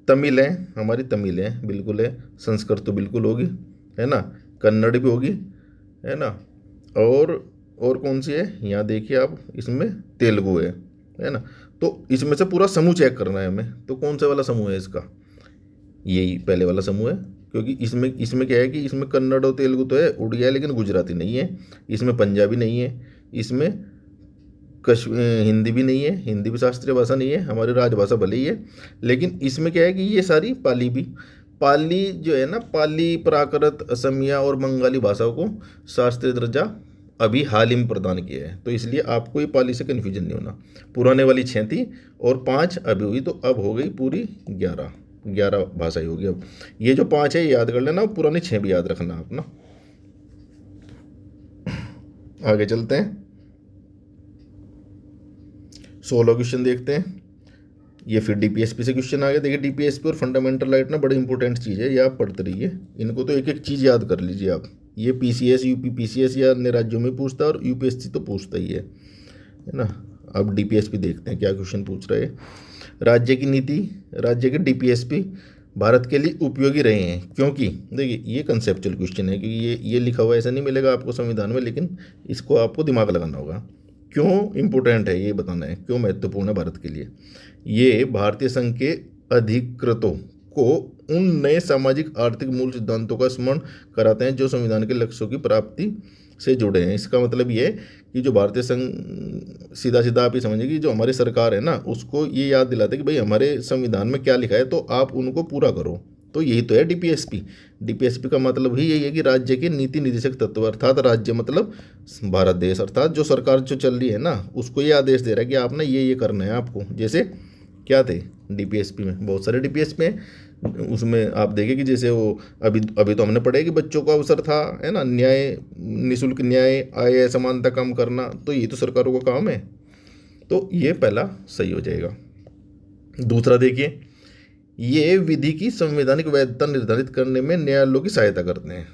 तमिल है, हमारी तमिल है, बिल्कुल है। संस्कृत तो बिल्कुल होगी, है ना। कन्नड़ भी होगी, है ना। और कौन सी है, यहाँ देखिए आप, इसमें तेलुगु है ना। तो इसमें से पूरा समूह चेक करना है हमें। तो कौन सा वाला समूह है इसका? यही पहले वाला समूह है, क्योंकि इसमें क्या है कि इसमें कन्नड़ और तेलुगु तो है, उड़िया है, लेकिन गुजराती नहीं है। इसमें पंजाबी नहीं है, इसमें हिंदी भी नहीं है, हिंदी भी शास्त्रीय भाषा नहीं है, हमारी राजभाषा भले ही है। लेकिन इसमें क्या है कि ये सारी पाली जो है ना, पाली, प्राकृत, असमिया और बंगाली भाषाओं को शास्त्रीय दर्जा अभी हाल ही में प्रदान किया है। तो इसलिए आपको ये पाली से कन्फ्यूजन नहीं होना। पुराने वाली 6 थी और 5 अभी हुई, तो अब हो गई पूरी 11 भाषाएं होगी। अब ये जो 5 है याद कर लेना, पुरानी 6 भी याद रखना आप ना। आगे चलते हैं, 16 क्वेश्चन देखते हैं। ये फिर DPSP से क्वेश्चन आ गया। देखिए DPSP और फंडामेंटल राइट ना बड़ी इंपॉर्टेंट चीज़ है, ये आप पढ़ते रहिए। इनको तो एक एक चीज़ याद कर लीजिए आप। ये पीसीएस, यूपी पीसीएस या अन्य राज्यों में पूछता है और यूपीएससी तो पूछता ही है ना। अब डीपीएसपी देखते हैं क्या क्वेश्चन पूछ रहे हैं। राज्य की नीति, राज्य के डीपीएसपी भारत के लिए उपयोगी रहे हैं क्योंकि, देखिए ये कंसेप्चुअल क्वेश्चन है कि ये लिखा हुआ ऐसा नहीं मिलेगा आपको संविधान में, लेकिन इसको आपको दिमाग लगाना होगा। क्यों इम्पोर्टेंट है ये बताना है, क्यों महत्वपूर्ण है भारत के लिए। ये भारतीय संघ के अधिकृतों को उन नए सामाजिक आर्थिक मूल सिद्धांतों का स्मरण कराते हैं जो संविधान के लक्ष्यों की प्राप्ति से जुड़े हैं। इसका मतलब ये है कि जो भारतीय संघ, सीधा सीधा आप ही समझिए कि जो हमारी सरकार है ना, उसको ये याद दिलाते हैं कि भाई हमारे संविधान में क्या लिखा है तो आप उनको पूरा करो। तो यही तो है डीपीएसपी। डीपीएसपी का मतलब ही यही है कि राज्य के नीति निर्देशक तत्व, अर्थात राज्य मतलब भारत देश, अर्थात जो सरकार जो चल रही है ना, उसको ये आदेश दे रहा है कि आपने ये करना है आपको। जैसे क्या थे डीपीएसपी में, बहुत सारे डीपीएसपी में, उसमें आप देखिए कि जैसे वो अभी तो हमने पढ़े कि बच्चों का अवसर था, है ना, न्याय, निःशुल्क न्याय, आय असमानता कम करना, तो ये तो सरकारों का काम है। तो ये पहला सही हो जाएगा। दूसरा देखिए, ये विधि की संवैधानिक वैधता निर्धारित करने में न्यायालयों की सहायता करते हैं।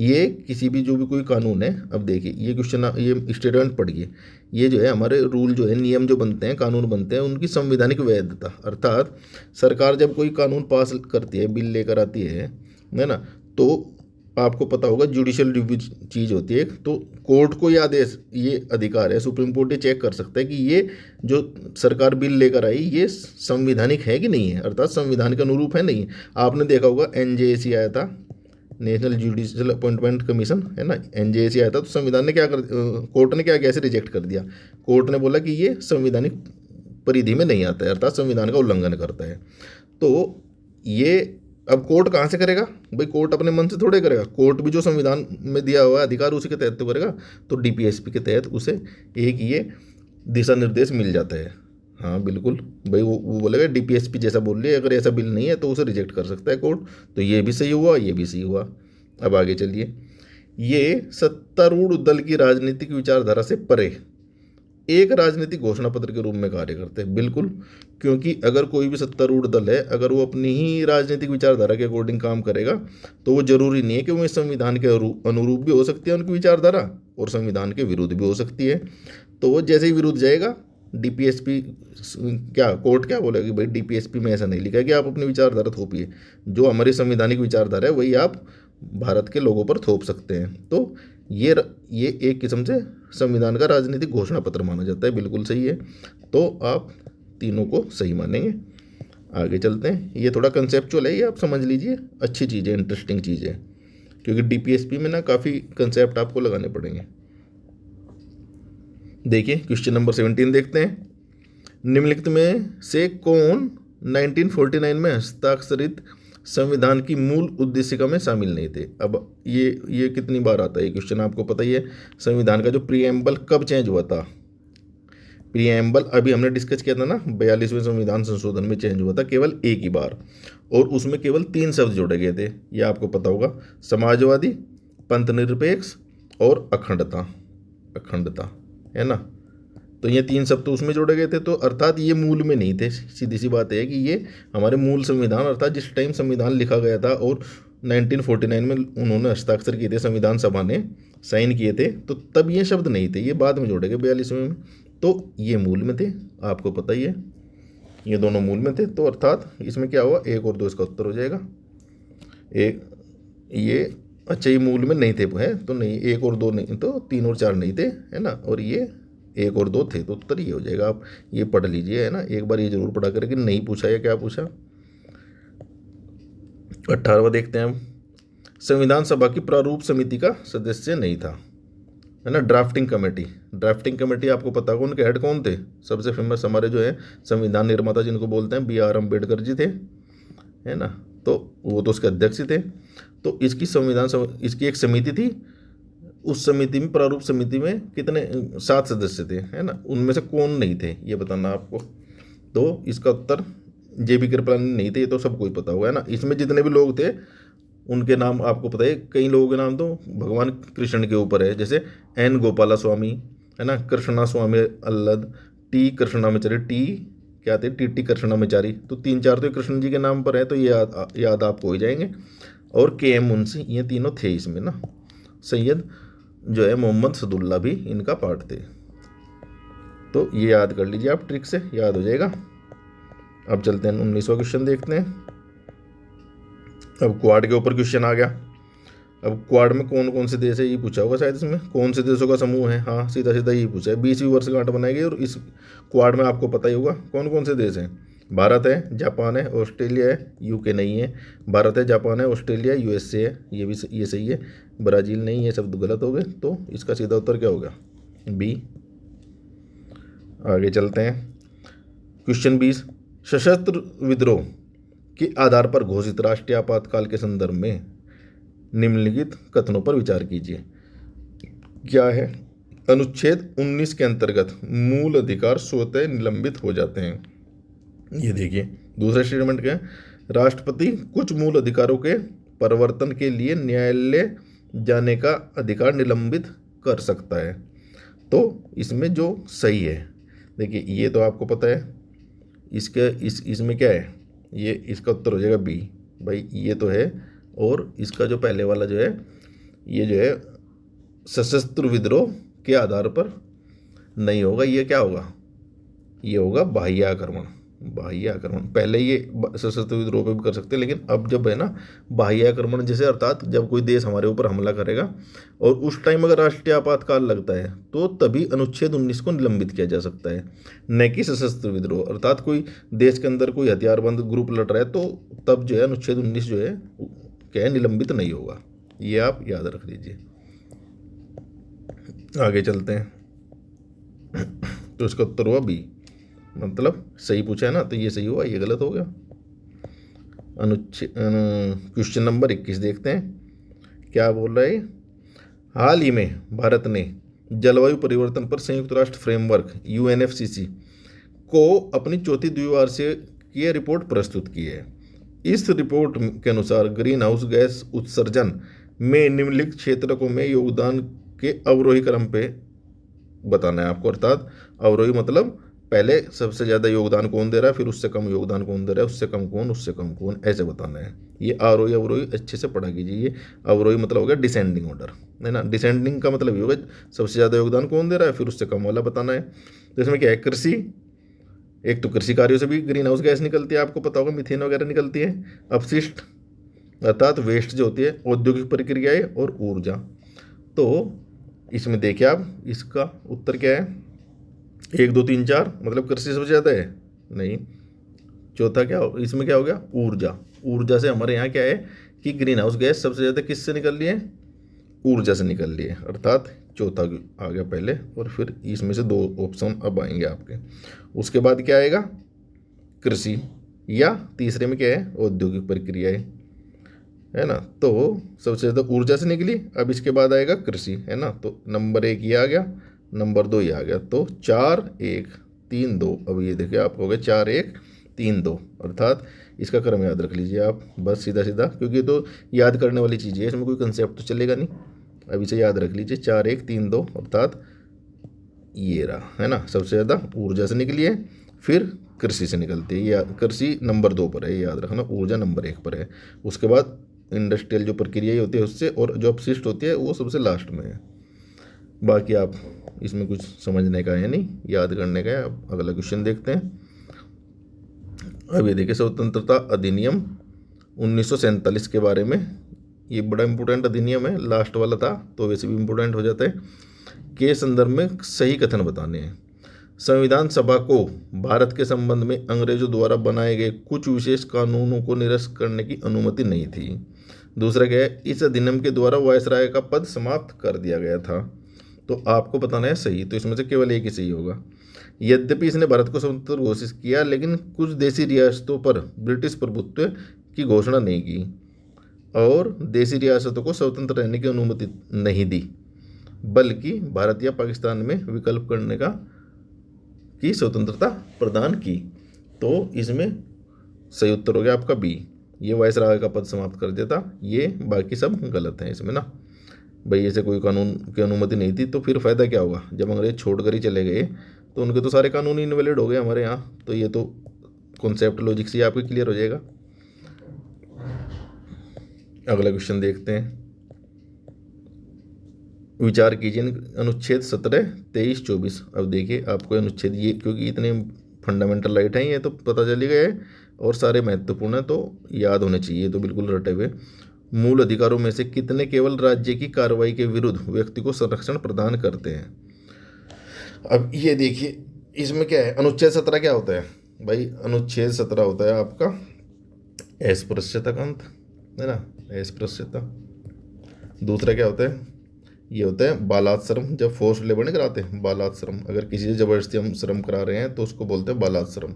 ये किसी भी जो भी कोई कानून है, अब देखिए ये क्वेश्चन, ये स्टेटमेंट पढ़िए, ये जो है हमारे रूल जो है, नियम जो बनते हैं, कानून बनते हैं, उनकी संवैधानिक वैधता, अर्थात सरकार जब कोई कानून पास करती है, बिल लेकर आती है ना, तो आपको पता होगा जुडिशियल रिव्यू चीज़ होती है। तो कोर्ट को ये आदेश, ये अधिकार है, सुप्रीम कोर्ट ये चेक कर सकता है कि ये जो सरकार बिल लेकर आई ये संवैधानिक है कि नहीं है, अर्थात संविधान के अनुरूप है नहीं है। आपने देखा होगा एनजेएसी आया था, नेशनल जुडिशियल अपॉइंटमेंट कमीशन, है ना, एनजेएसी आया था, तो संविधान ने क्या कोर्ट ने क्या कैसे रिजेक्ट कर दिया। कोर्ट ने बोला कि ये संवैधानिक परिधि में नहीं आता है, अर्थात संविधान का उल्लंघन करता है। तो ये अब कोर्ट कहाँ से करेगा भाई, कोर्ट अपने मन से थोड़े करेगा, कोर्ट भी जो संविधान में दिया हुआ है अधिकार उसी के तहत तो करेगा। तो डीपीएसपी के तहत उसे एक ये दिशा निर्देश मिल जाता है। हाँ बिल्कुल भाई, वो बोलेगा डीपीएसपी जैसा बोल रही है, अगर ऐसा बिल नहीं है तो उसे रिजेक्ट कर सकता है कोर्ट। तो ये भी सही हुआ, ये भी सही हुआ। अब आगे चलिए, ये सत्तारूढ़ दल की राजनीतिक विचारधारा से परे एक राजनीतिक घोषणा पत्र के रूप में कार्य करते हैं। बिल्कुल, क्योंकि अगर कोई भी सत्तारूढ़ दल है, अगर वो अपनी ही राजनीतिक विचारधारा के अकॉर्डिंग काम करेगा तो वो जरूरी नहीं है कि वो इस संविधान के अनुरूप भी हो सकती है उनकी विचारधारा, और संविधान के विरुद्ध भी हो सकती है। तो वो जैसे ही विरुद्ध जाएगा, डीपीएसपी क्या, कोर्ट क्या बोलेगा कि भाई डीपीएसपी में ऐसा नहीं लिखा है कि आप अपनी विचारधारा थोपिए, जो हमारी संवैधानिक विचारधारा है वही आप भारत के लोगों पर थोप सकते हैं। तो ये एक किस्म से संविधान का राजनीतिक घोषणा पत्र माना जाता है। बिल्कुल सही है, तो आप तीनों को सही मानेंगे। आगे चलते हैं, ये थोड़ा कंसेप्चुअल है, ये आप समझ लीजिए, अच्छी चीज़ है, इंटरेस्टिंग चीज़ है, क्योंकि डीपीएसपी में ना काफ़ी कंसेप्ट आपको लगाने पड़ेंगे। देखिए क्वेश्चन नंबर 17 देखते हैं। निम्नलिखित में से कौन 1949 में हस्ताक्षरित संविधान की मूल उद्देशिका में शामिल नहीं थे। अब ये कितनी बार आता है ये क्वेश्चन, आपको पता ही है। संविधान का जो प्रीएम्बल कब चेंज हुआ था, प्रीएम्बल अभी हमने डिस्कस किया था ना, 42वें संविधान संशोधन में चेंज हुआ था केवल एक ही बार, और उसमें केवल 3 शब्द जोड़े गए थे, ये आपको पता होगा, समाजवादी, पंथ निरपेक्ष और अखंडता, अखंडता, है ना। तो ये 3 शब्द तो उसमें जोड़े गए थे, तो अर्थात ये मूल में नहीं थे। सीधी सी बात है कि ये हमारे मूल संविधान, अर्थात जिस टाइम संविधान लिखा गया था और 1949 में उन्होंने हस्ताक्षर किए थे, संविधान सभा ने साइन किए थे, तो तब ये शब्द नहीं थे, ये बाद में जोड़े गए 42वें में। तो ये मूल में थे, आपको पता ही है, ये दोनों मूल में थे। तो अर्थात इसमें क्या हुआ, 1 और 2 इसका उत्तर हो जाएगा। एक ये, अच्छा ये मूल में नहीं थे है, तो नहीं 1 और 2 नहीं, तो 3 और 4 नहीं थे, है ना, और ये 1 और 2 थे, तो उत्तर ये हो जाएगा। आप ये पढ़ लीजिए, है ना, एक बार ये जरूर पढ़ा करें कि नहीं पूछा या क्या पूछा। 18वां देखते हैं हम। संविधान सभा की प्रारूप समिति का सदस्य नहीं था, है ना, ड्राफ्टिंग कमेटी। ड्राफ्टिंग कमेटी आपको पता होगा उनके हेड कौन थे, सबसे फेमस हमारे जो है संविधान निर्माता जिनको बोलते हैं BR अम्बेडकर जी थे, है ना, तो वो तो उसके अध्यक्ष थे। तो इसकी इसकी एक समिति थी, उस समिति में, प्रारूप समिति में कितने 7 सदस्य थे, है ना, उनमें से कौन नहीं थे ये बताना आपको। तो इसका उत्तर JB कृपलानी नहीं थे, ये तो सबको ही पता होगा, है ना। इसमें जितने भी लोग थे उनके नाम आपको पता है, कई लोगों के नाम तो भगवान कृष्ण के ऊपर है, जैसे N गोपाला स्वामी, है ना, कृष्णा स्वामी अल्लद, T कृष्णामाचारी, T क्या थे, TT कृष्णामाचारी, तो 3-4 तो कृष्ण जी के नाम पर है, तो ये याद आपको हो जाएंगे। और KM मुंशी, ये तीनों थे इसमें ना। सैयद जो है मोहम्मद सदुल्ला भी इनका पार्ट थे। तो ये याद कर लीजिए आप, ट्रिक से याद हो जाएगा। अब चलते हैं 19वां क्वेश्चन देखते हैं। अब क्वाड के ऊपर क्वेश्चन आ गया। अब क्वाड में कौन कौन से देश है ये पूछा होगा शायद, इसमें कौन से देशों का समूह है। हाँ, सीधा सीधा यही पूछा है। 20वीं वर्षगांठ बनाई गई और इस क्वाड में आपको पता ही होगा कौन कौन से देश हैं। भारत है, जापान है, ऑस्ट्रेलिया है, UK नहीं है। भारत है, जापान है, ऑस्ट्रेलिया, USA है, ये सही है। ब्राज़ील नहीं, ये शब्द गलत हो गए। तो इसका सीधा उत्तर क्या होगा? B। आगे चलते हैं। क्वेश्चन 20, सशस्त्र विद्रोह के आधार पर घोषित राष्ट्रीय आपातकाल के संदर्भ में निम्नलिखित कथनों पर विचार कीजिए। क्या है? अनुच्छेद 19 के अंतर्गत मूल अधिकार स्वतः निलंबित हो जाते हैं। ये देखिए, दूसरा स्टेटमेंट क्या है? राष्ट्रपति कुछ मूल अधिकारों के परिवर्तन के लिए न्यायालय जाने का अधिकार निलंबित कर सकता है। तो इसमें जो सही है, देखिए ये तो आपको पता है। इसमें क्या है? ये इसका उत्तर हो जाएगा B। भाई ये तो है। और इसका जो पहले वाला जो है, ये जो है सशस्त्र विद्रोह के आधार पर नहीं होगा। ये क्या होगा? ये होगा बाह्य आक्रमण। बाह्य आक्रमण पहले ये सशस्त्र विद्रोह पे भी कर सकते हैं, लेकिन अब जब है ना बाह्य आक्रमण, जैसे अर्थात जब कोई देश हमारे ऊपर हमला करेगा और उस टाइम अगर राष्ट्रीय आपातकाल लगता है तो तभी अनुच्छेद 19 को निलंबित किया जा सकता है, न कि सशस्त्र विद्रोह। अर्थात कोई देश के अंदर कोई हथियारबंद ग्रुप लड़ रहा है तो तब जो है अनुच्छेद 19 जो है क्या है, निलंबित नहीं होगा। ये आप याद रख लीजिए। आगे चलते हैं। तो इसका उत्तर हुआ B, मतलब सही पूछा है ना, तो ये सही हुआ, ये गलत हो गया। क्वेश्चन नंबर 21 देखते हैं क्या बोल रहा है। हाल ही में भारत ने जलवायु परिवर्तन पर संयुक्त राष्ट्र फ्रेमवर्क UNFCCC को अपनी चौथी द्विवार्षिकीय रिपोर्ट प्रस्तुत की है। इस रिपोर्ट के अनुसार ग्रीन हाउस गैस उत्सर्जन में निम्नलिखित क्षेत्रकों में योगदान के अवरोही क्रम पे बताना है आपको। अर्थात अवरोही मतलब पहले सबसे ज़्यादा योगदान कौन दे रहा है, फिर उससे कम योगदान कौन दे रहा है, उससे कम कौन, उससे कम कौन, ऐसे बताना है। ये आरोही अवरोही अच्छे से पढ़ा कीजिए। ये अवरोही मतलब हो गया डिसेंडिंग ऑर्डर, है ना। डिसेंडिंग का मतलब ये होगा सबसे ज़्यादा योगदान कौन दे रहा है, फिर उससे कम वाला बताना है। तो इसमें क्या है? कृषि, एक तो कृषि कार्यों से भी ग्रीन हाउस गैस निकलती है, आपको पता होगा मीथेन वगैरह निकलती है। अपशिष्ट अर्थात वेस्ट जो होती है, औद्योगिक प्रक्रियाएँ और ऊर्जा। तो इसमें देखिए आप, इसका उत्तर क्या है? 1 2 3 4 मतलब कृषि सबसे ज़्यादा है? नहीं। चौथा क्या हो? इसमें क्या हो गया? ऊर्जा। ऊर्जा से हमारे यहाँ क्या है कि ग्रीन हाउस गैस सबसे ज़्यादा किससे निकल रही है? ऊर्जा से निकल रही है। अर्थात चौथा आ गया पहले, और फिर इसमें से 2 ऑप्शन अब आएंगे आपके। उसके बाद क्या आएगा? कृषि, या तीसरे में क्या है? औद्योगिक प्रक्रियाएँ, है ना। तो सबसे ज़्यादा ऊर्जा से निकली। अब इसके बाद आएगा कृषि, है ना। तो नंबर 1 ये आ गया, नंबर 2 ये आ गया। तो 4 1 3 2। अब ये देखिए आप हो गए 4 1 3 2। अर्थात इसका क्रम याद रख लीजिए आप, बस सीधा सीधा, क्योंकि ये तो याद करने वाली चीज़ है, इसमें कोई कंसेप्ट तो चलेगा नहीं। अब इसे याद रख लीजिए, 4 1 3 2। अर्थात ये रहा, है ना। सबसे ज़्यादा ऊर्जा से निकली है, फिर कृषि से निकलती है। या कृषि नंबर 2 पर है, ये याद रखना। ऊर्जा नंबर 1 पर है। उसके बाद इंडस्ट्रियल जो प्रक्रिया होती है उससे, और जो अपशिष्ट होती है वो सबसे लास्ट में है। बाकी आप इसमें कुछ समझने का है नहीं, याद करने का है। अब अगला क्वेश्चन देखते हैं। अब ये देखिए, स्वतंत्रता अधिनियम 1947 के बारे में। ये बड़ा इंपॉर्टेंट अधिनियम है, लास्ट वाला था तो वैसे भी इम्पोर्टेंट हो जाता है। के संदर्भ में सही कथन बताने हैं। संविधान सभा को भारत के संबंध में अंग्रेजों द्वारा बनाए गए कुछ विशेष कानूनों को निरस्त करने की अनुमति नहीं थी। दूसरा क्या है? इस अधिनियम के द्वारा वायसराय का पद समाप्त कर दिया गया था। तो आपको बताना है सही, तो इसमें से केवल एक ही सही होगा। यद्यपि इसने भारत को स्वतंत्र घोषित किया, लेकिन कुछ देशी रियासतों पर ब्रिटिश प्रभुत्व की घोषणा नहीं की और देशी रियासतों को स्वतंत्र रहने की अनुमति नहीं दी, बल्कि भारत या पाकिस्तान में विकल्प करने की स्वतंत्रता प्रदान की। तो इसमें सही उत्तर हो गया आपका B। ये वायसराय का पद समाप्त कर देता। ये बाकी सब गलत हैं इसमें ना। भाई ऐसे कोई कानून की अनुमति नहीं थी, तो फिर फ़ायदा क्या होगा? जब अंग्रेज छोड़कर ही चले गए तो उनके तो सारे कानून इनवैलिड हो गए हमारे यहाँ। तो ये तो कॉन्सेप्ट लॉजिक से आपके क्लियर हो जाएगा। अगला क्वेश्चन देखते हैं। विचार कीजिए अनुच्छेद 17, 23, 24। अब देखिए आपको अनुच्छेद, ये क्योंकि इतने फंडामेंटल राइट हैं ये तो पता चल ही गया है और सारे महत्वपूर्ण हैं तो याद होने चाहिए, तो बिल्कुल रटे हुए। मूल अधिकारों में से कितने केवल राज्य की कार्रवाई के विरुद्ध व्यक्ति को संरक्षण प्रदान करते हैं? अब ये देखिए इसमें क्या है, अनुच्छेद 17 क्या होता है भाई? अनुच्छेद 17 होता है आपका अस्पृश्यता का अंत, है ना, अस्पृश्यता। दूसरा क्या होता है, ये होता है बालाश्रम, जब फोर्स लेबर नहीं कराते, बालाश्रम, अगर किसी से ज़बरदस्ती हम श्रम करा रहे हैं तो उसको बोलते हैं बालाश्रम।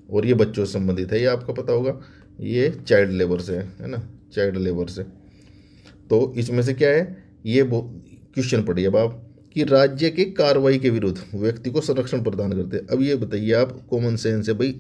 और ये बच्चों से संबंधित है, ये आपको पता होगा, ये चाइल्ड लेबर से है ना, चाइल्ड लेबर से। तो इसमें से क्या है, ये क्वेश्चन पढ़िए अब आप, कि राज्य के कार्रवाई के विरुद्ध व्यक्ति को संरक्षण प्रदान करते हैं। अब ये बताइए आप, कॉमन सेंस है भाई,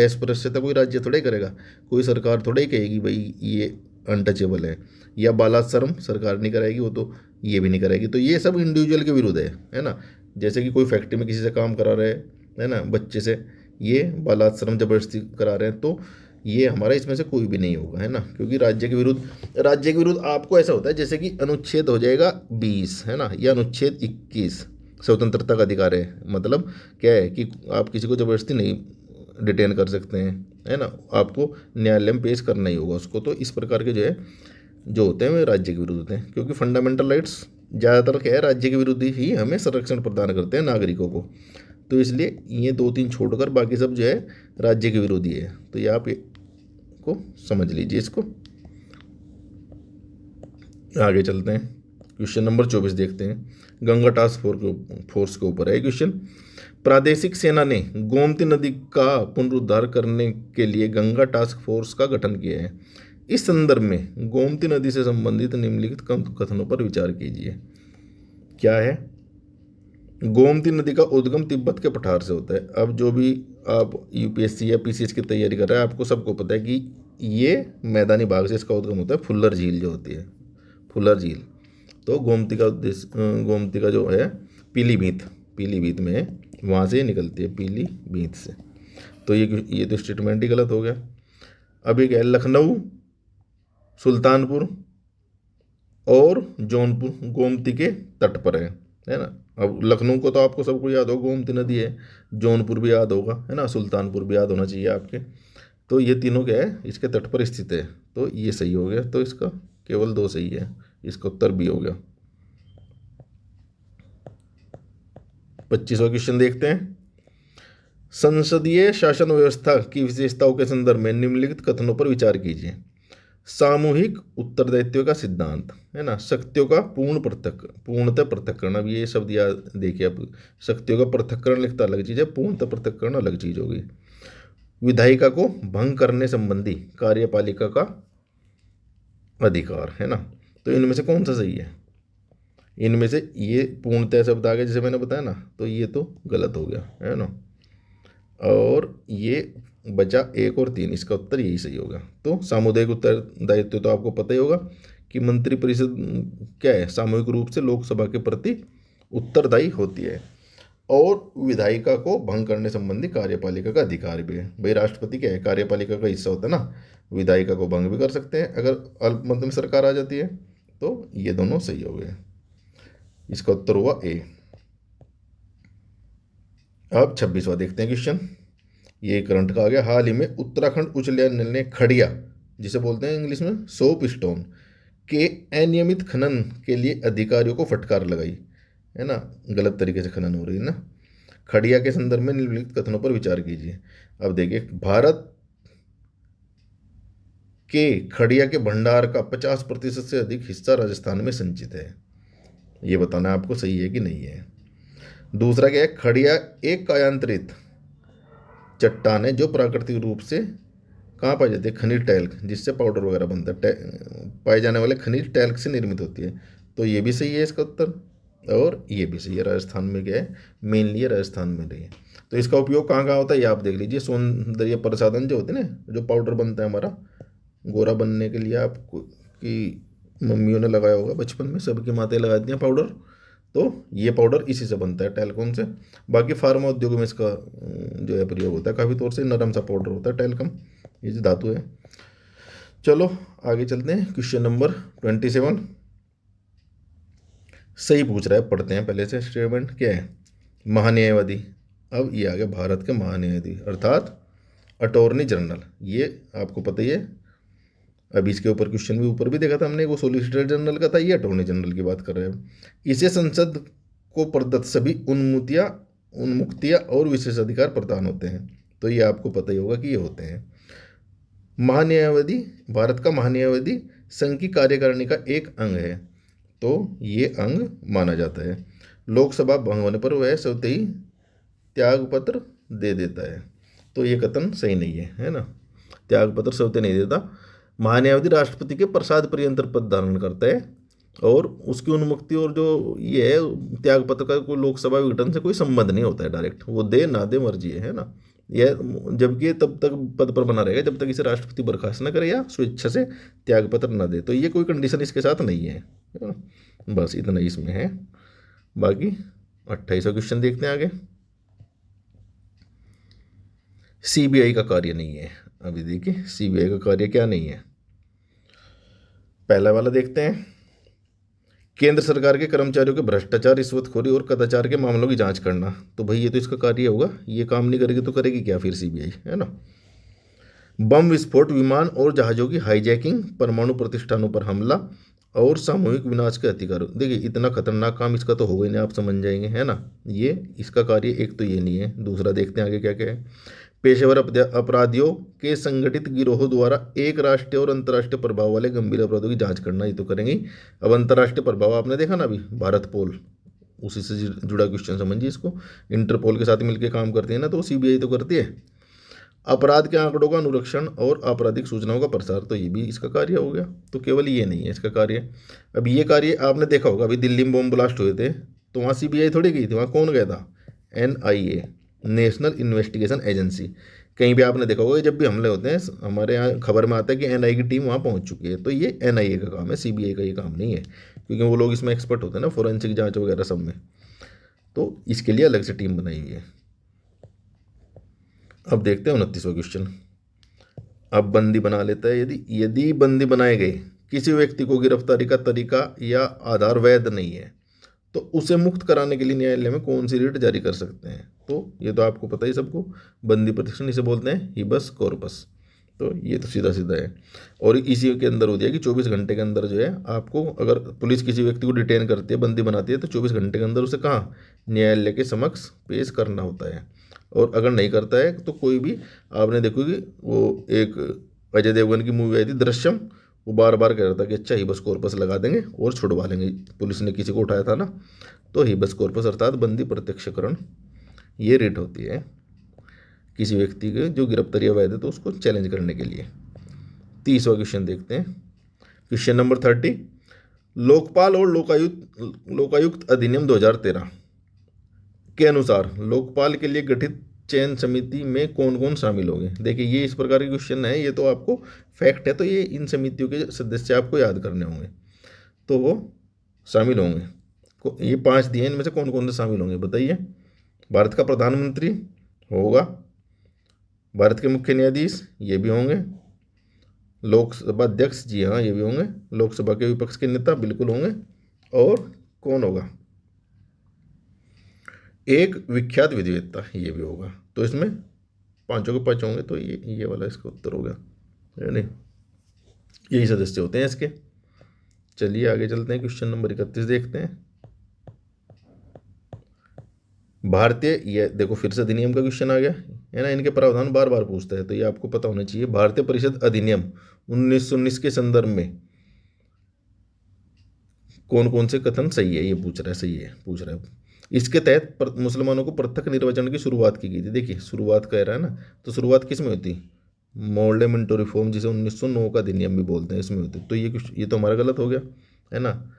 अस्पृश्यता कोई राज्य थोड़ा ही करेगा, कोई सरकार थोड़ा ही कहेगी भाई ये अनटचेबल है, या बालाश्रम सरकार नहीं कराएगी, वो तो ये भी नहीं कराएगी। तो ये सब इंडिविजुअल के विरुद्ध है ना। जैसे कि कोई फैक्ट्री में किसी से काम करा रहे है ना, बच्चे से, ये बालाश्रम जबरदस्ती करा रहे हैं, तो ये हमारा इसमें से कोई भी नहीं होगा, है ना, क्योंकि राज्य के विरुद्ध, राज्य के विरुद्ध आपको ऐसा होता है जैसे कि अनुच्छेद हो जाएगा 20, है ना, या अनुच्छेद 21 स्वतंत्रता का अधिकार है। मतलब क्या है कि आप किसी को जबरदस्ती नहीं डिटेन कर सकते हैं, है ना, आपको न्यायालय में पेश करना ही होगा उसको। तो इस प्रकार के जो होते हैं वे राज्य के विरुद्ध होते हैं, क्योंकि फंडामेंटल राइट्स ज़्यादातर क्या है, राज्य के विरुद्ध ही हमें संरक्षण प्रदान करते हैं नागरिकों को। तो इसलिए ये 2-3 छोड़कर बाकी सब जो है राज्य के विरोधी है। तो ये आप को समझ लीजिए इसको। आगे चलते हैं, क्वेश्चन नंबर 24 देखते हैं। गंगा टास्क फोर्स के ऊपर है क्वेश्चन। प्रादेशिक सेना ने गोमती नदी का पुनरुद्धार करने के लिए गंगा टास्क फोर्स का गठन किया है। इस संदर्भ में गोमती नदी से संबंधित निम्नलिखित कथनों पर विचार कीजिए। क्या है, गोमती नदी का उद्गम तिब्बत के पठार से होता है। अब जो भी आप यूपीएससी या पीसीएस की तैयारी कर रहे हैं, आपको सबको पता है कि ये मैदानी भाग से इसका उद्गम होता है, फुल्लर झील जो होती है, फुल्लर झील। तो गोमती का उद्देश्य, गोमती का जो है पीलीभीत, पीलीभीत में वहाँ से निकलती है, पीलीभीत से। तो ये तो स्टेटमेंट ही गलत हो गया। अब एक है लखनऊ, सुल्तानपुर और जौनपुर गोमती के तट पर है ना। अब लखनऊ को तो आपको सबको याद होगा, गोमती नदी है। जौनपुर भी याद होगा, है ना, सुल्तानपुर भी याद होना चाहिए आपके। तो ये तीनों क्या है, इसके तट पर स्थित है। तो ये सही हो गया, तो इसका केवल 2 सही है, इसका उत्तर बी हो गया। 25वां क्वेश्चन देखते हैं। संसदीय शासन व्यवस्था की विशेषताओं के संदर्भ में निम्नलिखित कथनों पर विचार कीजिए। सामूहिक उत्तरदायित्व का सिद्धांत, है ना, शक्तियों का पूर्णतः पृथक्करण। अब ये शब्द याद देखिए, अब शक्तियों का पृथक्करण लिखता अलग चीज़ है, पूर्णतः पृथक्करण अलग चीज़ होगी। विधायिका को भंग करने संबंधी कार्यपालिका का अधिकार, है ना। तो इनमें से कौन सा सही है? इनमें से ये पूर्णतः शब्द आ गया जैसे मैंने बताया ना, तो ये तो गलत हो गया, है ना। और ये बचा 1 और 3, इसका उत्तर यही सही होगा। तो सामुदायिक उत्तरदायित्व तो आपको पता ही होगा कि मंत्रिपरिषद क्या है, सामूहिक रूप से लोकसभा के प्रति उत्तरदायी होती है। और विधायिका को भंग करने संबंधी कार्यपालिका का अधिकार भी है। भाई राष्ट्रपति क्या है, कार्यपालिका का हिस्सा होता है ना, विधायिका को भंग भी कर सकते हैं अगर अल्पमत में सरकार आ जाती है। तो ये दोनों सही हो गए, इसका उत्तर हुआ ए। अब 26वां देखते हैं क्वेश्चन। ये करंट का आ गया। हाल ही में उत्तराखंड उच्च न्यायालय ने खड़िया, जिसे बोलते हैं इंग्लिश में सोप स्टोन, के अनियमित खनन के लिए अधिकारियों को फटकार लगाई, है ना, गलत तरीके से खनन हो रही है ना। खड़िया के संदर्भ में निम्नलिखित कथनों पर विचार कीजिए। अब देखिए, भारत के खड़िया के भंडार का 50% से अधिक हिस्सा राजस्थान में संचित है। ये बताना आपको सही है कि नहीं है। दूसरा क्या है, खड़िया एक कायांतरित चट्टान है जो प्राकृतिक रूप से कहाँ पाई जाती है, खनिज टैल्क, जिससे पाउडर वगैरह बनता है, पाए जाने वाले खनिज टैल्क से निर्मित होती है। तो ये भी सही है इसका उत्तर, और ये भी सही है। राजस्थान में क्या है, मेनली ये राजस्थान में रही है। तो इसका उपयोग कहाँ कहाँ होता है ये आप देख लीजिए। सौंदर्य प्रसाधन जो होते हैं ना, जो पाउडर बनता है हमारा गोरा बनने के लिए, आपको कि मम्मियों ने लगाया होगा बचपन में, सबकी माताएं लगाती हैं पाउडर, तो ये पाउडर इसी से बनता है, टेलकॉम से। बाकी फार्मा उद्योग में इसका जो है प्रयोग होता है, काफ़ी तौर से नरम सा पाउडर होता है टेलकम, ये जो धातु है। चलो आगे चलते हैं। क्वेश्चन नंबर 27 सही पूछ रहा है, पढ़ते हैं पहले से। स्टेटमेंट क्या है? महान्यायवादी। अब ये आ गया भारत के महान्यायवादी अर्थात अटॉर्नी जनरल। ये आपको पता ही है, अभी इसके ऊपर क्वेश्चन भी ऊपर भी देखा था हमने, वो सोलिसिटर जनरल का था, ये अटॉर्नी जनरल की बात कर रहे हैं। इसे संसद को प्रदत्त सभी उन्मुक्तियाँ और विशेष अधिकार प्रदान होते हैं। तो ये आपको पता ही होगा कि ये होते हैं। महान्यायवादी, भारत का महान्यायवादी संघ की कार्यकारिणी का एक अंग है, तो ये अंग माना जाता है। लोकसभा भंग होने पर वह स्वतः ही त्यागपत्र दे देता है, तो ये कथन सही नहीं है, है ना। त्यागपत्र स्वतः नहीं देता। महान्यायवादी राष्ट्रपति के प्रसाद पर्यंतर पद धारण करता है, और उसकी उन्मुक्ति और जो ये है त्यागपत्र का कोई लोकसभा विघटन से कोई संबंध नहीं होता है, डायरेक्ट वो दे ना दे मर्जी है ना। यह जबकि ये तब तक पद पर बना रहेगा जब तक इसे राष्ट्रपति बर्खास्त न करे या स्वेच्छा से त्यागपत्र न दे, तो ये कोई कंडीशन इसके साथ नहीं है ना? बस इतना ही इसमें है। बाकी 28वां क्वेश्चन देखते हैं आगे। सीबीआई का कार्य नहीं है। अभी देखिए सीबीआई का कार्य क्या नहीं है। पहला वाला देखते हैं, केंद्र सरकार के कर्मचारियों के भ्रष्टाचार, रिश्वतखोरी और कदाचार के मामलों की जांच करना। तो भाई ये तो इसका कार्य होगा, ये काम नहीं करेगी तो करेगी क्या फिर सीबीआई, है ना। बम विस्फोट, विमान और जहाज़ों की हाईजैकिंग, परमाणु प्रतिष्ठानों पर हमला और सामूहिक विनाश के अधिकार। देखिए इतना खतरनाक काम इसका तो होगा ही नहीं, आप समझ जाएंगे, है ना। ये इसका कार्य एक तो ये नहीं है। दूसरा देखते हैं आगे क्या क्या है। पेशेवर अपराधियों के संगठित गिरोहों द्वारा एक राष्ट्रीय और अंतर्राष्ट्रीय प्रभाव वाले गंभीर अपराधों की जांच करना, ये तो करेंगे। अब अंतर्राष्ट्रीय प्रभाव आपने देखा ना अभी, भारत पोल, उसी से जुड़ा क्वेश्चन समझिए इसको। इंटरपोल के साथ मिलकर काम करती है ना, तो सीबीआई तो करती है। अपराध के आंकड़ों का अनुरक्षण और आपराधिक सूचनाओं का प्रसार, तो ये भी इसका कार्य हो गया। तो केवल ये नहीं है इसका कार्य। अब ये कार्य आपने देखा होगा, अभी दिल्ली में बम ब्लास्ट हुए थे तो वहाँ सीबीआई थोड़ी गई थी, वहाँ कौन गया था? NIA, national investigation agency. कहीं भी आपने देखा होगा कि जब भी हमले होते हैं हमारे यहाँ खबर में आता है कि एनआईए की टीम वहाँ पहुँच चुकी है, तो ये एनआईए का काम है, सीबीआई का ये काम नहीं है, क्योंकि वो लोग इसमें एक्सपर्ट होते हैं ना, फोरेंसिक जाँच वगैरह सब में। तो इसके लिए अलग से टीम बनाई हुई है। अब देखते हैं 29वां क्वेश्चन। अब बंदी बना लेता है। यदि बंदी बनाए गए किसी व्यक्ति को गिरफ्तारी का तरीका या आधार वैध नहीं है, तो उसे मुक्त कराने के लिए न्यायालय में कौन सी रिट जारी कर सकते हैं? तो ये तो आपको पता ही सबको, बंदी प्रतिक्षण इसे बोलते हैं, हिबस कॉर्पस। तो ये तो सीधा सीधा है। और इसी के अंदर हो दिया कि 24 घंटे के अंदर जो है आपको, अगर पुलिस किसी व्यक्ति को डिटेन करती है, बंदी बनाती है, तो 24 घंटे के अंदर उसे कहाँ, न्यायालय के समक्ष पेश करना होता है। और अगर नहीं करता है तो कोई भी, आपने देखो कि वो एक अजय देवगन की मूवी आई थी दृश्यम, वो बार बार कह रहा था कि अच्छा हिबस कॉर्पस लगा देंगे और छुड़वा लेंगे, पुलिस ने किसी को उठाया था ना। तो हिबस कॉर्पस अर्थात बंदी प्रत्यक्षकरण, ये रिट होती है किसी व्यक्ति के जो गिरफ्तारी अवैध है तो उसको चैलेंज करने के लिए। 30वां क्वेश्चन देखते हैं। क्वेश्चन नंबर 30, लोकपाल और लोकायुक्त अधिनियम 2013 के अनुसार लोकपाल के लिए गठित चयन समिति में कौन कौन शामिल होंगे? देखिए ये इस प्रकार के क्वेश्चन है, ये तो आपको फैक्ट है, तो ये इन समितियों के सदस्य आपको याद करने होंगे। तो वो शामिल होंगे, ये 5 दिए, इनमें से कौन कौन से शामिल होंगे बताइए। भारत का प्रधानमंत्री होगा, भारत के मुख्य न्यायाधीश ये भी होंगे, लोकसभा अध्यक्ष जी हाँ ये भी होंगे, लोकसभा के विपक्ष के नेता बिल्कुल होंगे, और कौन होगा, एक विख्यात विधिवेत्ता ये भी होगा। तो इसमें 5 के 5 होंगे, तो ये वाला इसका उत्तर होगा, है नहीं। यही सदस्य होते हैं इसके। चलिए आगे चलते हैं, क्वेश्चन नंबर 31 देखते हैं। भारतीय, ये देखो फिर से अधिनियम का क्वेश्चन आ गया है ना, इनके प्रावधान बार बार पूछता है तो ये आपको पता होना चाहिए। भारतीय परिषद अधिनियम 1919 के संदर्भ में कौन कौन से कथन सही है, ये पूछ रहा है, सही है पूछ रहा है। इसके तहत मुसलमानों को पृथक निर्वाचन की शुरुआत की गई थी। देखिए शुरुआत कह रहा है ना, तो शुरुआत किस में होती? मोल्डे मिंटो रिफॉर्म, जिसे 1909 का अधिनियम भी बोलते हैं, इसमें होती। तो ये तो हमारा गलत हो गया, है ना।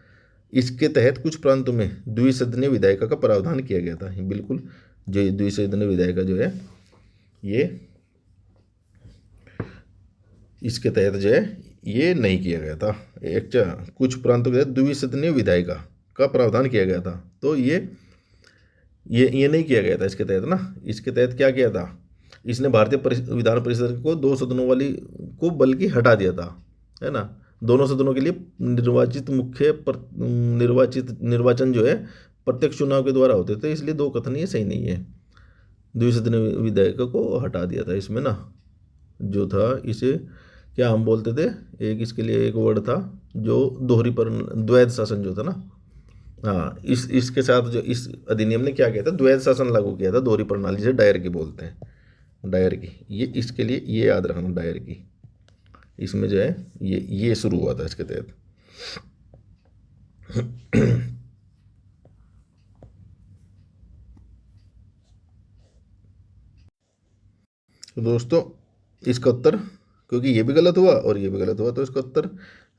इसके तहत कुछ प्रांतों में द्विसदनीय विधायिका का प्रावधान किया गया था। बिल्कुल, जो द्विसदनीय विधायिका जो है ये इसके तहत जो है ये नहीं किया गया था। कुछ प्रांतों के तहत द्विसदनीय विधायिका का प्रावधान किया गया था, तो ये नहीं किया गया था इसके तहत ना। इसके तहत क्या किया था, इसने भारतीय विधान परिषद को 2 सदनों वाली को बल्कि हटा दिया था, है ना। दोनों सदनों के लिए निर्वाचन जो है प्रत्यक्ष चुनाव के द्वारा होते थे, इसलिए दो कथन ये सही नहीं है। द्विसदनीय विधायक को हटा दिया था इसमें ना, जो था इसे क्या हम बोलते थे, एक इसके लिए एक वर्ड था जो दोहरी पर द्वैध शासन जो था ना। हाँ, इसके साथ जो इस अधिनियम ने क्या किया था, द्वैध शासन लागू किया था, दोहरी प्रणाली से डायर की बोलते हैं, डायर की। ये इसके लिए ये याद रखना, डायर की इसमें जो है ये शुरू हुआ था इसके तहत। तो दोस्तों इसका उत्तर, क्योंकि ये भी गलत हुआ और ये भी गलत हुआ, तो इसका उत्तर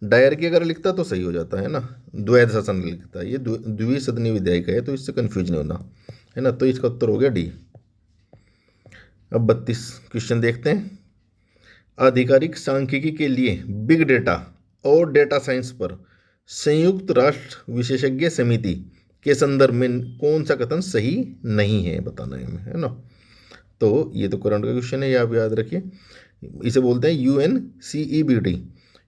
डायर की अगर लिखता तो सही हो जाता है ना, द्वैध शासन लिखता है, ये द्विसदनीय विधायक है, तो इससे कंफ्यूज नहीं होना है ना। तो इसका उत्तर हो गया डी। अब 32 क्वेश्चन देखते हैं। आधिकारिक सांख्यिकी के लिए बिग डेटा और डेटा साइंस पर संयुक्त राष्ट्र विशेषज्ञ समिति के संदर्भ में कौन सा कथन सही नहीं है बताना है ना। तो ये तो करंट का क्वेश्चन है, ये आप याद रखिए। इसे बोलते हैं यूएनसीईबीडी।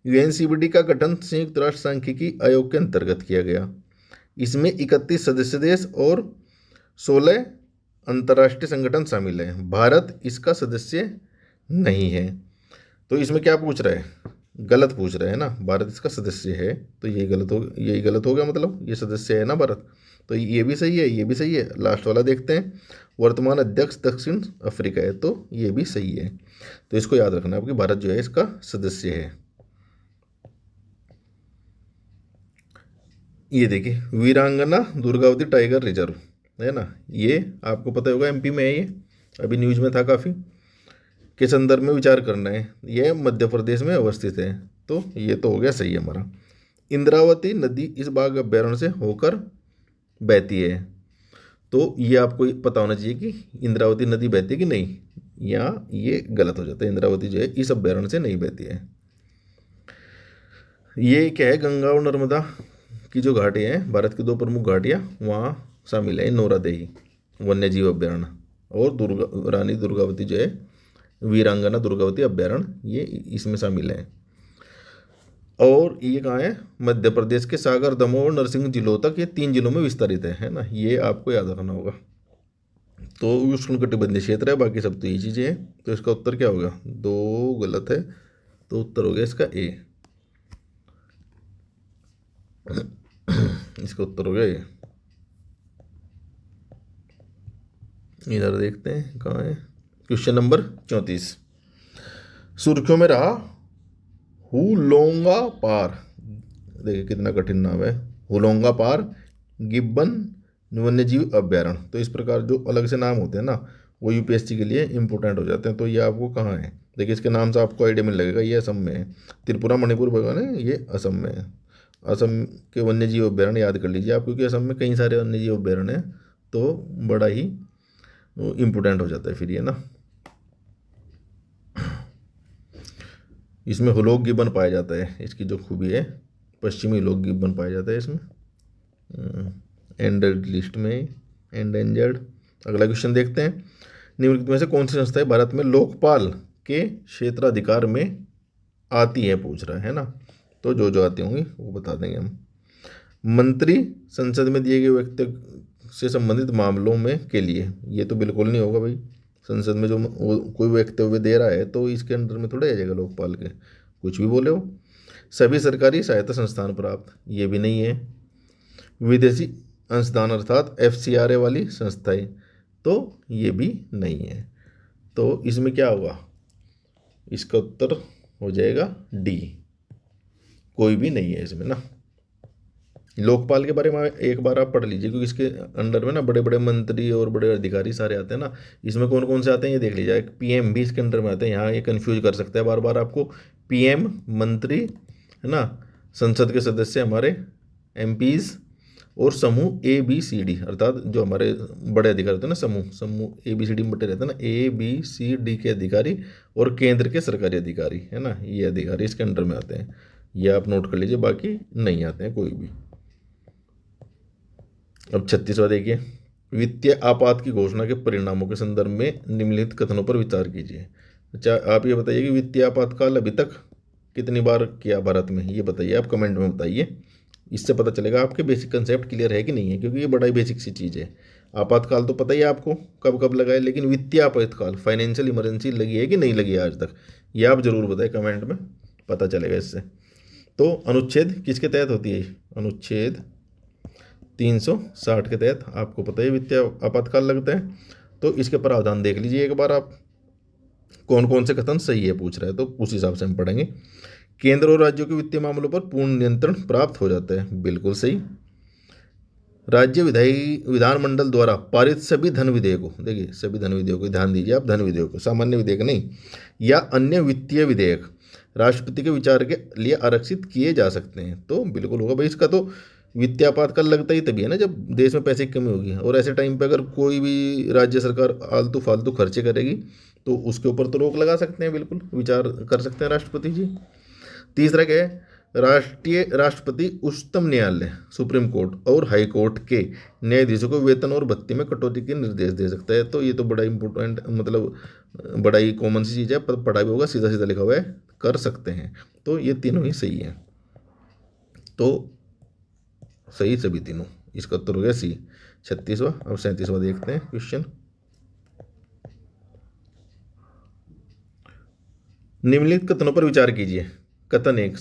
यूएनसीईबीडी का गठन संयुक्त राष्ट्र सांख्यिकी आयोग के अंतर्गत किया गया। इसमें 31 सदस्य देश और 16 अंतर्राष्ट्रीय संगठन शामिल हैं। भारत इसका सदस्य नहीं है। तो इसमें क्या पूछ रहा है, गलत पूछ रहे हैं ना, भारत इसका सदस्य है, तो यही गलत हो गया, मतलब ये सदस्य है ना भारत। तो ये भी सही है, ये भी सही है। लास्ट वाला देखते हैं, वर्तमान अध्यक्ष दक्षिण अफ्रीका है, तो ये भी सही है। तो इसको याद रखना है कि भारत जो है इसका सदस्य है। ये देखिए, वीरांगना दुर्गावती टाइगर रिजर्व है ना, ये आपको पता होगा एमपी में है, ये अभी न्यूज में था काफ़ी, के संदर्भ में विचार करना है। यह मध्य प्रदेश में अवस्थित है, तो ये तो हो गया सही हमारा। इंद्रावती नदी इस बाघ अभ्यारण्य से होकर बहती है, तो ये आपको पता होना चाहिए कि इंद्रावती नदी बहती है कि नहीं, या ये गलत हो जाता है, इंद्रावती जो है इस अभ्यारण्य से नहीं बहती है। ये क्या है, गंगा और नर्मदा की जो घाटियाँ हैं, भारत की 2 प्रमुख घाटियाँ वहाँ शामिल है, नौरादेही वन्य जीव अभ्यारण्य और रानी दुर्गावती जो है वीरांगना दुर्गावती अभ्यारण्य, ये इसमें शामिल है। और ये कहाँ है, मध्य प्रदेश के सागर, दमोह और नरसिंह जिलों तक, ये 3 जिलों में विस्तारित है ना, ये आपको याद रखना होगा। तो उष्णकटिबंधीय क्षेत्र है, बाकी सब तो ये चीज़ें हैं। तो इसका उत्तर क्या होगा, 2 गलत है, तो उत्तर हो गया इसका ए। इसका उत्तर हो गया ये। इधर देखते हैं कहाँ है, क्वेश्चन नंबर 34 सुर्खियों में रहा हुलोंगा पार। देखिए कितना कठिन नाम है, हुलोंगा पार गिब्बन वन्यजीव अभ्यारण्य। तो इस प्रकार जो अलग से नाम होते हैं ना, वो यूपीएससी के लिए इंपॉर्टेंट हो जाते हैं। तो ये आपको कहाँ है, देखिए इसके नाम से आपको आइडिया मिल लगेगा, ये असम में है। त्रिपुरा मणिपुर बगान है, ये असम में है। असम के वन्यजीव अभ्यारण्य याद कर लीजिए आप, क्योंकि असम में कई सारे वन्यजीव अभ्यारण्य हैं, तो बड़ा ही इम्पोर्टेंट हो जाता है फिर ये ना। इसमें हुलॉक गिब्बन पाया जाता है, इसकी जो खूबी है, पश्चिमी हुलॉक गिब्बन पाया जाता है इसमें, एंडर्ड लिस्ट में, एंडेंजर्ड। अगला क्वेश्चन देखते हैं, निम्नलिखित में से कौन सी संस्थाएं भारत में लोकपाल के क्षेत्राधिकार में आती है, पूछ रहा है ना। तो जो जो आती होंगी वो बता देंगे हम। मंत्री संसद में दिए गए व्यक्ति से संबंधित मामलों में के लिए, ये तो बिल्कुल नहीं होगा भाई, संसद में जो कोई वक्तव्य दे रहा है तो इसके अंदर में थोड़ा आ जाएगा लोकपाल के, कुछ भी बोले हो। सभी सरकारी सहायता संस्थान प्राप्त, ये भी नहीं है। विदेशी अंशदान अर्थात FCRA वाली संस्थाएं, तो ये भी नहीं है। तो इसमें क्या होगा, इसका उत्तर हो जाएगा डी, कोई भी नहीं है इसमें ना। लोकपाल के बारे में एक बार आप पढ़ लीजिए, क्योंकि इसके अंडर में ना बड़े बड़े मंत्री और बड़े अधिकारी सारे आते हैं ना। इसमें कौन कौन से आते हैं ये देख लीजिए, PM भी इसके अंडर में आते हैं। यहाँ ये कंफ्यूज कर सकता है बार बार आपको, PM मंत्री है ना, संसद के सदस्य हमारे MPs, और समूह ABCD अर्थात जो हमारे बड़े अधिकारी होते हैं ना, समूह ABCD में बटे रहते हैं ना, ABCD के अधिकारी, और केंद्र के सरकारी अधिकारी है ना, ये अधिकारी इसके अंडर में आते हैं। ये आप नोट कर लीजिए, बाकी नहीं आते हैं कोई भी। अब 36वां देखिए, वित्तीय आपात की घोषणा के परिणामों के संदर्भ में निम्नलिखित कथनों पर विचार कीजिए। अच्छा आप ये बताइए कि वित्तीय आपातकाल अभी तक कितनी बार किया भारत में, ये बताइए आप कमेंट में बताइए। इससे पता चलेगा आपके बेसिक कंसेप्ट क्लियर है कि नहीं है, क्योंकि ये बड़ा ही बेसिक सी चीज़ है। आपातकाल तो पता ही है आपको कब कब लगा है, लेकिन वित्तीय आपातकाल, फाइनेंशियल इमरजेंसी लगी है कि नहीं लगी है आज तक, ये आप ज़रूर बताएं कमेंट में, पता चलेगा इससे। तो अनुच्छेद किसके तहत होती है? अनुच्छेद 360 के तहत आपको पता है वित्तीय आपातकाल लगता है। तो इसके प्रावधान देख लीजिए एक बार आप, कौन कौन से कथन सही है पूछ रहा है, तो उस हिसाब से हम पढ़ेंगे। केंद्र और राज्यों के वित्तीय मामलों पर पूर्ण नियंत्रण प्राप्त हो जाता है, बिल्कुल सही। राज्य विधानमंडल द्वारा पारित सभी धन विधेयकों, देखिए सभी धन विधेयकों को ध्यान दीजिए आप, धन विधेयकों, सामान्य विधेयक नहीं, या अन्य वित्तीय विधेयक राष्ट्रपति के विचार के लिए आरक्षित किए जा सकते हैं। तो बिल्कुल होगा भाई, इसका तो वित्तीय आपातकाल लगता ही तभी है ना जब देश में पैसे की कमी होगी, और ऐसे टाइम पे अगर कोई भी राज्य सरकार आलतू फालतू खर्चे करेगी तो उसके ऊपर तो रोक लगा सकते हैं, बिल्कुल विचार कर सकते हैं राष्ट्रपति जी। तीसरा क्या है? राष्ट्रपति उच्चतम न्यायालय, सुप्रीम कोर्ट और हाई कोर्ट के न्यायाधीशों को वेतन और भत्ते में कटौती के निर्देश दे सकता है। तो ये तो बड़ा इंपॉर्टेंट, मतलब बड़ा ही कॉमन सी चीज़ है, पर पढ़ा भी होगा, सीधा सीधा लिखा हुआ है, कर सकते हैं। तो ये तीनों ही सही हैं, तो सही सभी तीनों। इसका उत्तर हो गया सी, 36वां। अब 37वां देखते हैं क्वेश्चन। निम्नलिखित कथनों पर विचार कीजिए। कथन 1,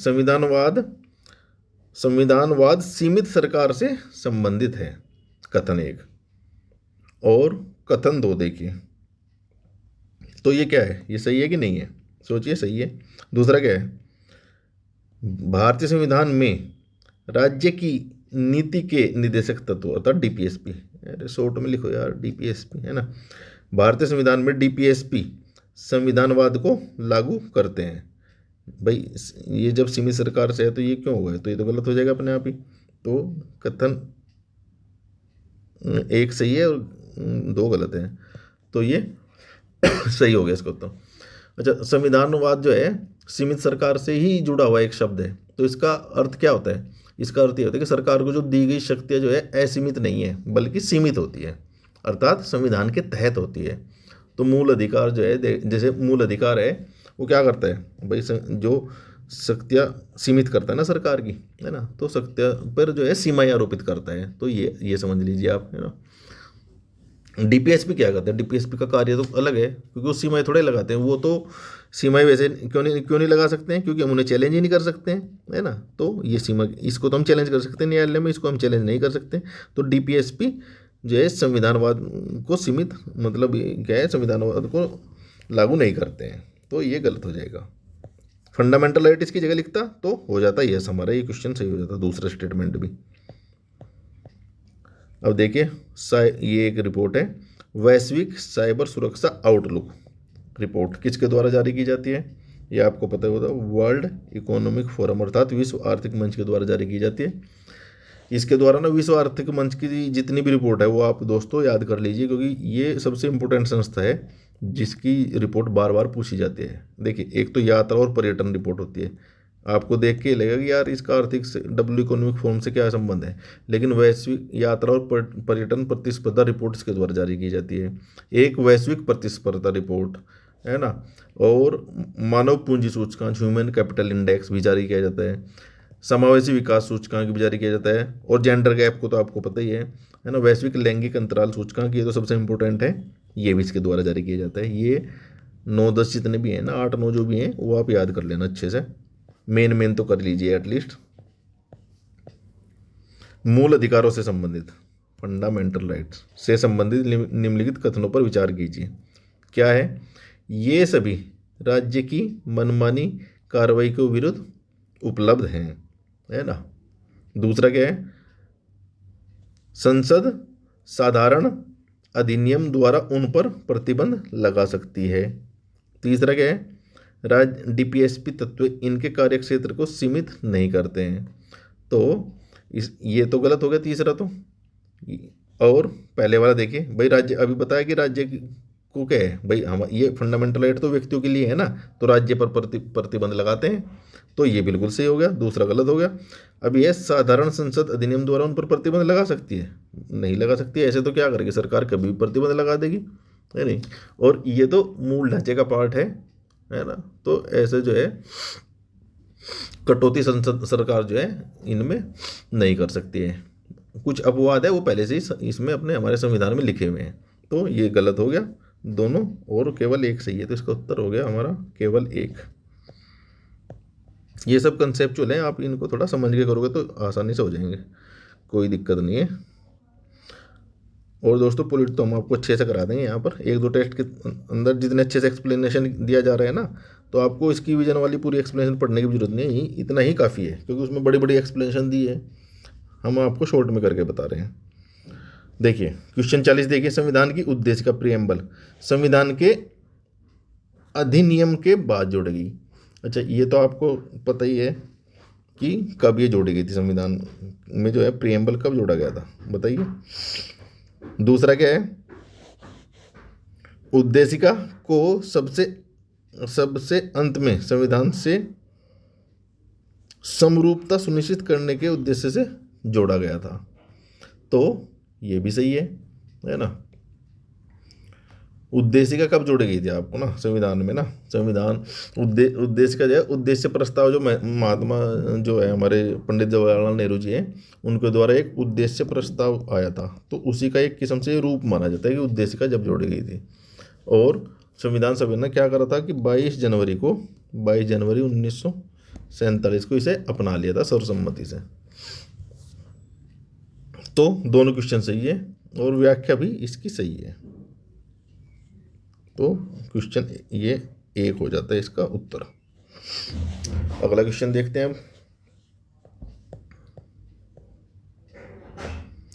संविधानवाद सीमित सरकार से संबंधित है, कथन 1। और कथन 2 देखिए, तो ये क्या है, ये सही है कि नहीं है? सोचिए, सही है। दूसरा क्या है? भारतीय संविधान में राज्य की नीति के निदेशक तत्व अर्थात डीपीएसपी, अरे शॉर्ट में लिखो यार, डीपीएसपी है ना। भारतीय संविधान में डीपीएसपी संविधानवाद को लागू करते हैं। भाई ये जब सीमित सरकार से है तो ये क्यों हुआ है? तो ये तो गलत हो जाएगा अपने आप ही। तो कथन 1 सही है और 2 गलत है, तो ये सही हो गया इसको। तो अच्छा, संविधानवाद जो है सीमित सरकार से ही जुड़ा हुआ एक शब्द है, तो इसका अर्थ क्या होता है? इसका अर्थ ये होता है कि सरकार को जो दी गई शक्तियाँ जो है असीमित नहीं है बल्कि सीमित होती है, अर्थात संविधान के तहत होती है। तो मूल अधिकार जो है, जैसे मूल अधिकार है वो क्या करता है भाई, जो शक्तियाँ सीमित करता है ना सरकार की, है ना, तो शक्तियाँ पर जो है सीमाएं आरोपित करता है। तो ये समझ लीजिए आप, है ना। डीपीएसपी क्या करता है? डीपीएसपी का कार्य तो अलग है, क्योंकि वो सीमाएं थोड़े लगाते हैं, वो तो सीमाएं वैसे क्यों नहीं लगा सकते हैं? क्योंकि हम उन्हें चैलेंज ही नहीं कर सकते हैं, है ना। तो ये सीमा, इसको तो हम चैलेंज कर सकते हैं न्यायालय में, इसको हम चैलेंज नहीं कर सकते। तो डीपीएसपी जो है संविधानवाद को सीमित, मतलब क्या है, संविधानवाद को लागू नहीं करते हैं, तो ये गलत हो जाएगा। फंडामेंटल राइट इसकी जगह लिखता तो हो जाता, यस, हमारा ये क्वेश्चन सही हो जाता, दूसरा स्टेटमेंट भी। अब देखिए, ये एक रिपोर्ट है, वैश्विक साइबर सुरक्षा आउटलुक रिपोर्ट किसके द्वारा जारी की जाती है? ये आपको पता होगा, वर्ल्ड इकोनॉमिक फोरम अर्थात विश्व आर्थिक मंच के द्वारा जारी की जाती है। इसके द्वारा ना विश्व आर्थिक मंच की जितनी भी रिपोर्ट है वो आप दोस्तों याद कर लीजिए, क्योंकि ये सबसे इम्पोर्टेंट संस्था है जिसकी रिपोर्ट बार बार पूछी जाती है। देखिए, एक तो यात्रा और पर्यटन रिपोर्ट होती है, आपको देख के लगेगा कि यार इसका आर्थिक से डब्ल्यू इकोनॉमिक फोरम से क्या संबंध है, लेकिन वैश्विक यात्रा और पर्यटन प्रतिस्पर्धा रिपोर्ट इसके द्वारा जारी की जाती है। एक वैश्विक प्रतिस्पर्धा रिपोर्ट, है ना, और मानव पूंजी सूचकांक ह्यूमन कैपिटल इंडेक्स भी जारी किया जाता है, समावेशी विकास सूचकांक भी जारी किया जाता है, और जेंडर गैप को तो आपको पता ही है ना, वैश्विक लैंगिक अंतराल सूचकांक, ये तो सबसे इंपॉर्टेंट है, ये भी इसके द्वारा जारी किया जाता है। ये 9-10 जितने भी हैं ना, 8-9 जो भी हैं वो आप याद कर लेना अच्छे से, मेन तो कर लीजिए एटलीस्ट। मूल अधिकारों से संबंधित, फंडामेंटल राइट्स से संबंधित निम्नलिखित कथनों पर विचार कीजिए। क्या है? ये सभी राज्य की मनमानी कार्रवाई के विरुद्ध उपलब्ध हैं, है ना। दूसरा क्या है? संसद साधारण अधिनियम द्वारा उन पर प्रतिबंध लगा सकती है। तीसरा क्या है? राज्य डीपीएसपी तत्व इनके कार्यक्षेत्र को सीमित नहीं करते हैं। तो ये तो गलत हो गया तीसरा तो। और पहले वाला देखिए भाई, राज्य अभी बताया कि राज्य को क्या है भाई, हम ये फंडामेंटल राइट तो व्यक्तियों के लिए है ना, तो राज्य पर प्रतिबंध लगाते हैं, तो ये बिल्कुल सही हो गया, दूसरा गलत हो गया। अब ये साधारण संसद अधिनियम द्वारा उन पर प्रतिबंध लगा सकती है? नहीं लगा सकती है, ऐसे तो क्या करेगी सरकार, कभी भी प्रतिबंध लगा देगी, है नहीं। और ये तो मूल ढांचे का पार्ट है ना, तो ऐसे जो है कटौती संसद सरकार जो है इनमें नहीं कर सकती है। कुछ अपवाद है वो पहले से ही इसमें अपने हमारे संविधान में लिखे हुए हैं, तो ये गलत हो गया दोनों, और केवल एक सही है, तो इसका उत्तर हो गया हमारा केवल एक। ये सब कंसेप्चुअल हैं, आप इनको थोड़ा समझ के करोगे तो आसानी से हो जाएंगे, कोई दिक्कत नहीं है। और दोस्तों पॉलिट तो हम आपको अच्छे से करा देंगे, यहाँ पर एक दो टेस्ट के अंदर जितने अच्छे से एक्सप्लेनेशन दिया जा रहा है ना, तो आपको इसकी विजन वाली पूरी एक्सप्लेनेशन पढ़ने की जरूरत नहीं है, इतना ही काफ़ी है, क्योंकि उसमें बड़ी बड़ी एक्सप्लेनेशन दी है, हम आपको शॉर्ट में करके बता रहे हैं। देखिए क्वेश्चन 40 देखिए, संविधान की उद्देश्य का प्रियम्बल संविधान के अधिनियम के बाद जोड़ी गई। अच्छा ये तो आपको पता ही है कि कब ये जोड़ी गई थी, संविधान में जो है प्रियम्बल कब जोड़ा गया था, बताइए। दूसरा क्या है, उद्देशिका को सबसे अंत में संविधान से समरूपता सुनिश्चित करने के उद्देश्य से जोड़ा गया था, तो ये भी सही है ना। उद्देशिका कब जोड़ी गई थी आपको ना संविधान में ना, संविधान उद्देश्य का जो है उद्देश्य प्रस्ताव जो महात्मा जो है हमारे पंडित जवाहरलाल नेहरू जी हैं उनके द्वारा एक उद्देश्य प्रस्ताव आया था, तो उसी का एक किस्म से रूप माना जाता है कि उद्देशिका जब जोड़ी गई थी। और संविधान सभा ने क्या करा था कि 22 जनवरी 1947 को इसे अपना लिया था सर्वसम्मति से। तो दोनों क्वेश्चन सही है और व्याख्या भी इसकी सही है, तो क्वेश्चन ये एक हो जाता है इसका उत्तर। अगला क्वेश्चन देखते हैं हम,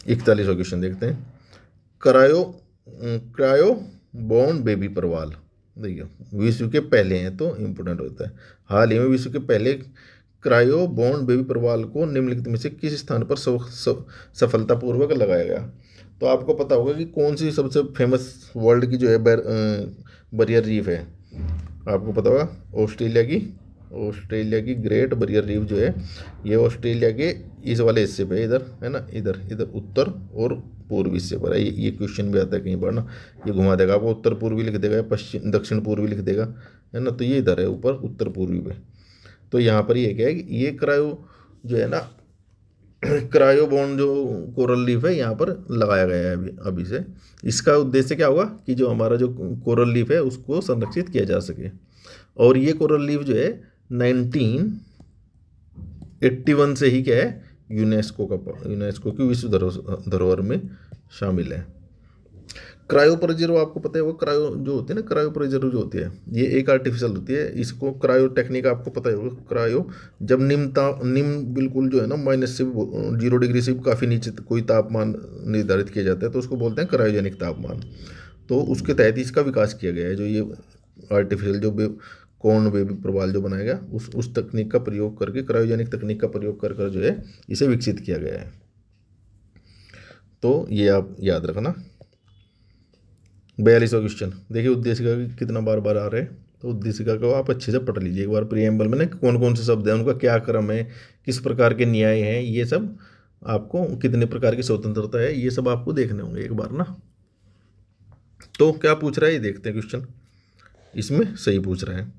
41वां क्वेश्चन देखते हैं। क्रायो बॉर्न बेबी प्रवाल, देखिए विश्व के पहले हैं तो इम्पोर्टेंट होता है। हाल ही में विश्व के पहले क्रायो बॉर्न बेबी प्रवाल को निम्नलिखित में से किस स्थान पर सफलतापूर्वक लगाया गया। तो आपको पता होगा कि कौन सी सबसे फेमस वर्ल्ड की जो है बैरियर रीफ है, आपको पता होगा ऑस्ट्रेलिया की ग्रेट बैरियर रीफ जो है ये ऑस्ट्रेलिया के इस वाले हिस्से पे इधर है ना, इधर उत्तर और पूर्वी हिस्से पर है। ये क्वेश्चन भी आता है कहीं पर ना, ये घुमा देगा आपको, उत्तर पूर्वी लिख देगा, पश्चिम दक्षिण पूर्वी लिख देगा है ना, तो ये इधर है ऊपर उत्तर पूर्वी पे। तो यहाँ पर ये क्या है कि ये क्रायो जो है ना क्रायोबॉन जो कोरल लीफ है यहाँ पर लगाया गया है अभी से। इसका उद्देश्य क्या होगा कि जो हमारा जो कोरल लीफ है उसको संरक्षित किया जा सके, और ये कोरल लीफ जो है 1981 से ही क्या है यूनेस्को की विश्व धरोहर में शामिल है। क्रायो प्रिजर्व आपको पता है, वो क्रायो जो होती है ना, क्रायो प्रिजर्व जो होती है ये एक आर्टिफिशियल होती है, इसको क्रायो टेक्निक आपको पता है होगा। क्रायो जब निम्न बिल्कुल जो है ना माइनस से 0 डिग्री से काफ़ी नीचे कोई तापमान निर्धारित किया जाता है तो उसको बोलते हैं क्रायोजेनिक तापमान। तो उसके तहत इसका विकास किया गया है, जो ये आर्टिफिशियल जो कॉर्न बेबी प्रवाल जो बनाया गया उस तकनीक का प्रयोग करके, क्रायोजेनिक तकनीक का प्रयोग कर जो है इसे विकसित किया गया है। तो ये आप याद रखना। 42वां क्वेश्चन देखिए, उद्देशिका कितना बार आ रहे हैं, तो उद्देशिका को आप अच्छे से पढ़ लीजिए एक बार प्रियम्बल में ना कौन कौन से शब्द हैं, उनका क्या क्रम है, किस प्रकार के न्याय हैं, ये सब आपको कितने प्रकार की स्वतंत्रता है, ये सब आपको देखने होंगे एक बार ना। तो क्या पूछ रहा है ये देखते हैं क्वेश्चन, इसमें सही पूछ रहा है।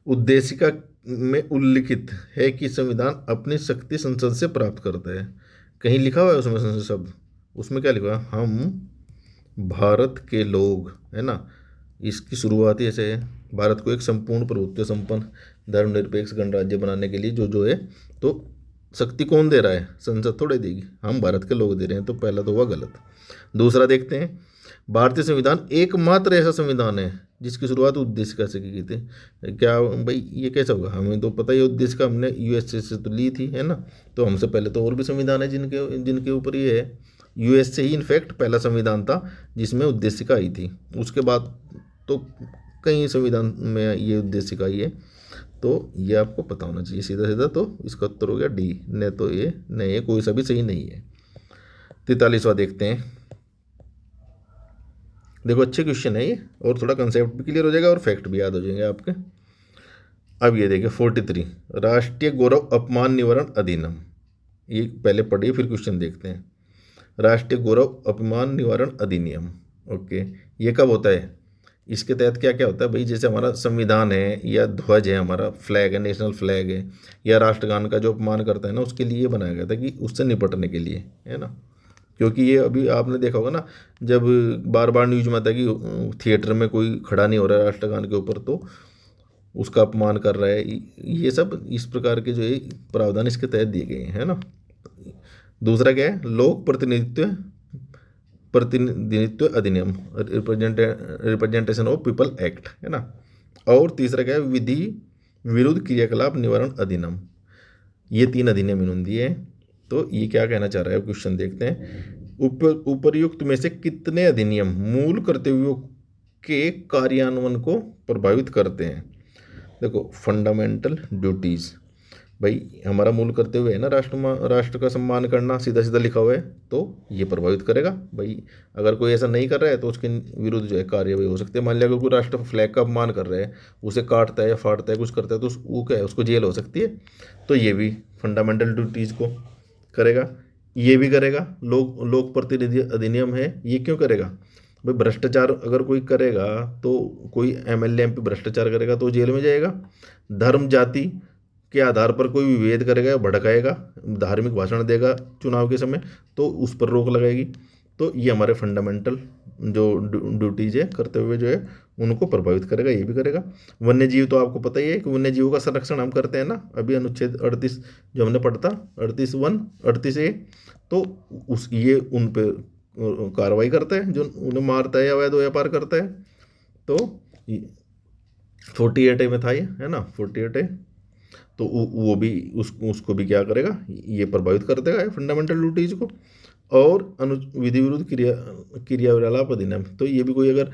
उद्देशिका में उल्लिखित है कि संविधान अपनी शक्ति संसद से प्राप्त करता है, कहीं लिखा हुआ है उसमें संसद शब्द, उसमें क्या लिखा है, हम भारत के लोग है ना। इसकी शुरुआत ही ऐसे है, भारत को एक संपूर्ण प्रभुत्व संपन्न धर्मनिरपेक्ष गणराज्य बनाने के लिए जो है, तो शक्ति कौन दे रहा है, संसद थोड़े देगी, हम भारत के लोग दे रहे हैं, तो पहला तो हुआ गलत। दूसरा देखते हैं, भारतीय संविधान एकमात्र ऐसा संविधान है जिसकी शुरुआत उद्देशिका से की थी। क्या भाई ये कैसा होगा, हमें तो पता ही उद्देशिका हमने यूएसए से तो ली थी है ना, तो हमसे पहले तो और भी संविधान है जिनके ऊपर ये है। यूएस से ही इनफैक्ट पहला संविधान था जिसमें उद्देशिका आई थी, उसके बाद तो कई संविधान में ये उद्देशिका आई है, तो ये आपको पता होना चाहिए सीधा सीधा। तो इसका उत्तर हो गया डी, नहीं तो ये नहीं है, कोई सा भी सही नहीं है। 43वां देखते हैं, देखो अच्छे क्वेश्चन है ये, और थोड़ा कंसेप्ट भी क्लियर हो जाएगा और फैक्ट भी याद हो जाएंगे आपके। अब ये देखिए 43, राष्ट्रीय गौरव अपमान निवारण अधिनियम, ये पहले पढ़िए फिर क्वेश्चन देखते हैं। राष्ट्रीय गौरव अपमान निवारण अधिनियम, ओके, ये कब होता है, इसके तहत क्या क्या होता है भाई, जैसे हमारा संविधान है या ध्वज है, हमारा फ्लैग है, नेशनल फ्लैग है, या राष्ट्रगान का जो अपमान करता है ना, उसके लिए बनाया गया था कि उससे निपटने के लिए, है ना। क्योंकि ये अभी आपने देखा होगा ना, जब बार बार न्यूज में आता है कि थिएटर में कोई खड़ा नहीं हो रहा है राष्ट्रगान के ऊपर, तो उसका अपमान कर रहा है। ये सब इस प्रकार के जो है प्रावधान इसके तहत दिए गए हैं, है ना। दूसरा क्या है, लोक प्रतिनिधित्व अधिनियम, रिप्रेजेंटेशन ऑफ पीपल एक्ट, है ना। और तीसरा क्या है, विधि विरुद्ध क्रियाकलाप निवारण अधिनियम। ये 3 अधिनियम इन्होंने दिए हैं। तो ये क्या कहना चाह रहा है, क्वेश्चन देखते हैं। उपर्युक्त में से कितने अधिनियम मूल कर्तव्यों के कार्यान्वयन को प्रभावित करते हैं। देखो, फंडामेंटल ड्यूटीज़, भाई हमारा मूल कर्तव्य है ना राष्ट्र का सम्मान करना, सीधा सीधा लिखा हुआ है, तो ये प्रभावित करेगा भाई। अगर कोई ऐसा नहीं कर रहा है तो उसके विरुद्ध जो है कार्यवाही हो सकती है। मान लिया अगर कोई राष्ट्र फ्लैग का अपमान कर रहा है, उसे काटता है या फाड़ता है, कुछ करता है, तो वो क्या है, उसको जेल हो सकती है। तो ये भी फंडामेंटल ड्यूटीज़ को करेगा। ये भी करेगा। लोक प्रतिनिधि अधिनियम है, ये क्यों करेगा भाई, भ्रष्टाचार अगर कोई करेगा, तो कोई एमएलए एमपी भ्रष्टाचार करेगा तो जेल में जाएगा। धर्म जाति के आधार पर कोई विभेद करेगा या भड़काएगा, धार्मिक भाषण देगा चुनाव के समय, तो उस पर रोक लगाएगी। तो ये हमारे फंडामेंटल जो ड्यूटीज है, कर्तव्य जो है, उनको प्रभावित करेगा, ये भी करेगा। वन्य जीव तो आपको पता ही है कि वन्य जीवों का संरक्षण हम करते हैं ना, अभी अनुच्छेद 38 जो हमने पढ़ा था, 38(1), 38(a), तो उस ये उन पे कार्रवाई करता है जो उन्हें मारता है या अवैध व्यापार करता है। तो 48A में था ये, है ना, 48A। तो वो भी उसको भी क्या करेगा, ये प्रभावित कर देगा फंडामेंटल ड्यूटीज को। और विधि विरुद्ध क्रियाकलाप अधिनियम, तो ये भी कोई अगर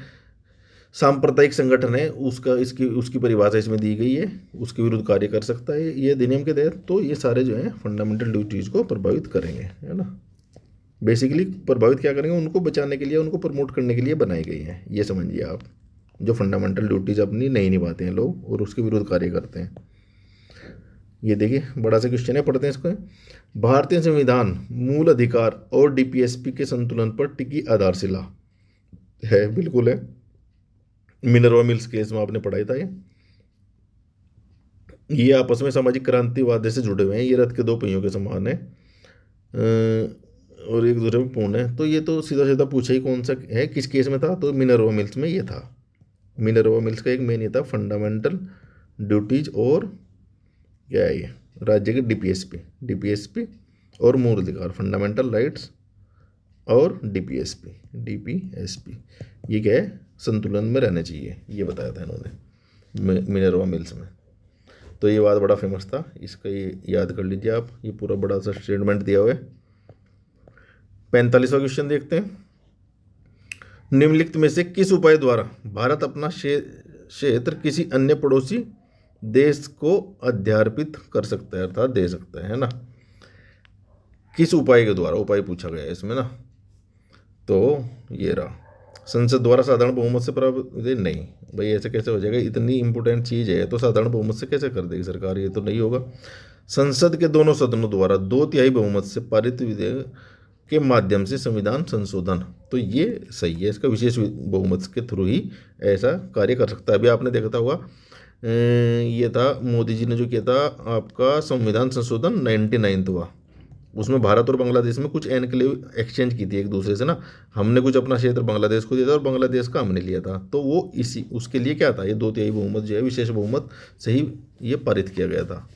सांप्रदायिक संगठन है, उसका उसकी परिभाषा इसमें दी गई है, उसके विरुद्ध कार्य कर सकता है ये अधिनियम के तहत। तो ये सारे जो है फंडामेंटल ड्यूटीज को प्रभावित करेंगे, है ना। बेसिकली प्रभावित क्या करेंगे, उनको बचाने के लिए, उनको प्रमोट करने के लिए बनाई गई है, ये समझिए आप। जो फंडामेंटल ड्यूटीज अपनी नहीं निभाते हैं लोग और उसके विरुद्ध कार्य करते हैं। ये देखिए, बड़ा सा क्वेश्चन है, पढ़ते हैं इसको। भारतीय संविधान मूल अधिकार और डीपीएसपी के संतुलन पर टिकी आधारशिला है, बिल्कुल है। मिनर्वा मिल्स केस में आपने पढ़ाई था ये आपस में सामाजिक क्रांतिवाद से जुड़े हुए हैं, ये रथ के 2 पहियों के समान है और एक दूसरे में पूर्ण है। तो ये तो सीधा सीधा पूछा ही कौन सा है, किस केस में था, तो मिनर्वा मिल्स में ये था। मिनर्वा मिल्स का एक मेन ये था, फंडामेंटल ड्यूटीज और क्या है ये, राज्य के डीपीएसपी और मूल अधिकार, फंडामेंटल राइट्स और डीपीएसपी, ये क्या है, संतुलन में रहने चाहिए, ये बताया था इन्होंने मिनर्वा मिल्स में। तो ये बात बड़ा फेमस था, इसका ये याद कर लीजिए आप, ये पूरा बड़ा सा स्टेटमेंट दिया हुआ है। 45वां क्वेश्चन देखते हैं। निम्नलिखित में से किस उपाय द्वारा भारत अपना क्षेत्र किसी अन्य पड़ोसी देश को अध्यार्पित कर सकता है, अर्थात दे सकता है ना। किस उपाय के द्वारा, उपाय पूछा गया है इसमें ना। तो ये रहा, संसद द्वारा साधारण बहुमत से प्राप्त, नहीं भाई ऐसे कैसे हो जाएगा, इतनी इंपॉर्टेंट चीज़ है तो साधारण बहुमत से कैसे कर देगी सरकार, ये तो नहीं होगा। संसद के दोनों सदनों द्वारा 2/3 बहुमत से पारित विधेयक के माध्यम से संविधान संशोधन, तो ये सही है, इसका विशेष बहुमत के थ्रू ही ऐसा कार्य कर सकता है। अभी आपने देखा होगा, ये था मोदी जी ने जो किया था आपका संविधान संशोधन 99 हुआ, उसमें भारत और बांग्लादेश में कुछ एनक्लेव एक्सचेंज की थी एक दूसरे से ना। हमने कुछ अपना क्षेत्र बांग्लादेश को दिया था और बांग्लादेश का हमने लिया था, तो वो इसी उसके लिए क्या था, ये 2/3 बहुमत जो है विशेष बहुमत से ही ये पारित किया गया था।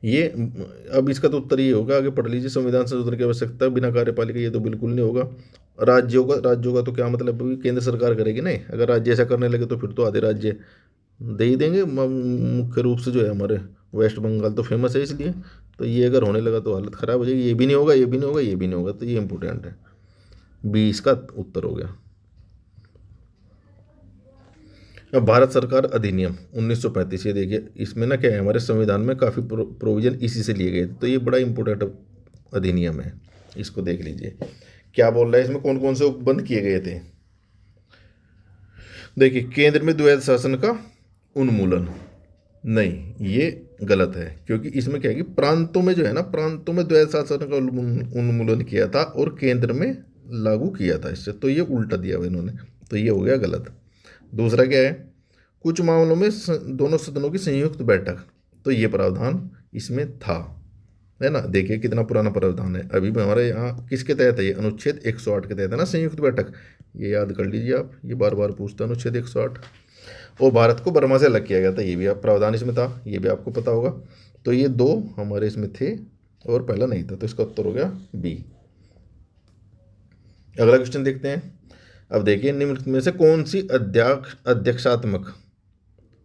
ये अब इसका तो उत्तर ये होगा, आगे पढ़ लीजिए। संविधान संशोधन की आवश्यकता बिना कार्यपालिका, ये तो बिल्कुल नहीं होगा। राज्यों का तो क्या मतलब, केंद्र सरकार करेगी नहीं, अगर राज्य ऐसा करने लगे तो फिर तो आधे राज्य दे ही देंगे। मुख्य रूप से जो है हमारे वेस्ट बंगाल तो फेमस है इसलिए, तो ये अगर होने लगा तो हालत ख़राब हो जाएगी। ये भी नहीं होगा, ये भी नहीं होगा, ये भी नहीं होगा, तो ये इंपॉर्टेंट है। 20 का उत्तर हो गया। अब भारत सरकार अधिनियम 1935, ये देखिए इसमें ना क्या है, हमारे संविधान में काफ़ी प्रोविजन इसी से लिए गए थे, तो ये बड़ा इंपॉर्टेंट अधिनियम है, इसको देख लीजिए क्या बोल रहा है इसमें, कौन कौन से उपबंध किए गए थे। देखिए, केंद्र में द्वैध शासन का उन्मूलन, नहीं ये गलत है, क्योंकि इसमें क्या है कि प्रांतों में जो है ना, प्रांतों में द्वैध शासन का उन्मूलन किया था और केंद्र में लागू किया था इससे, तो ये उल्टा दिया हुआ इन्होंने, तो ये हो गया गलत। दूसरा क्या है, कुछ मामलों में दोनों सदनों की संयुक्त बैठक, तो ये प्रावधान इसमें था, है ना। देखिए कितना पुराना प्रावधान है, अभी भी हमारे यहाँ किसके तहत है ये, अनुच्छेद 108 के तहत है ना संयुक्त बैठक, ये याद कर लीजिए आप, ये बार बार पूछता है अनुच्छेद 108। और भारत को बर्मा से अलग किया गया था, ये भी आप प्रावधान इसमें था, ये भी आपको पता होगा। तो ये दो हमारे इसमें थे और पहला नहीं था, तो इसका उत्तर हो गया बी। अगला क्वेश्चन देखते हैं। अब देखिए निम्नलिखित में से कौन सी अध्यक्षात्मक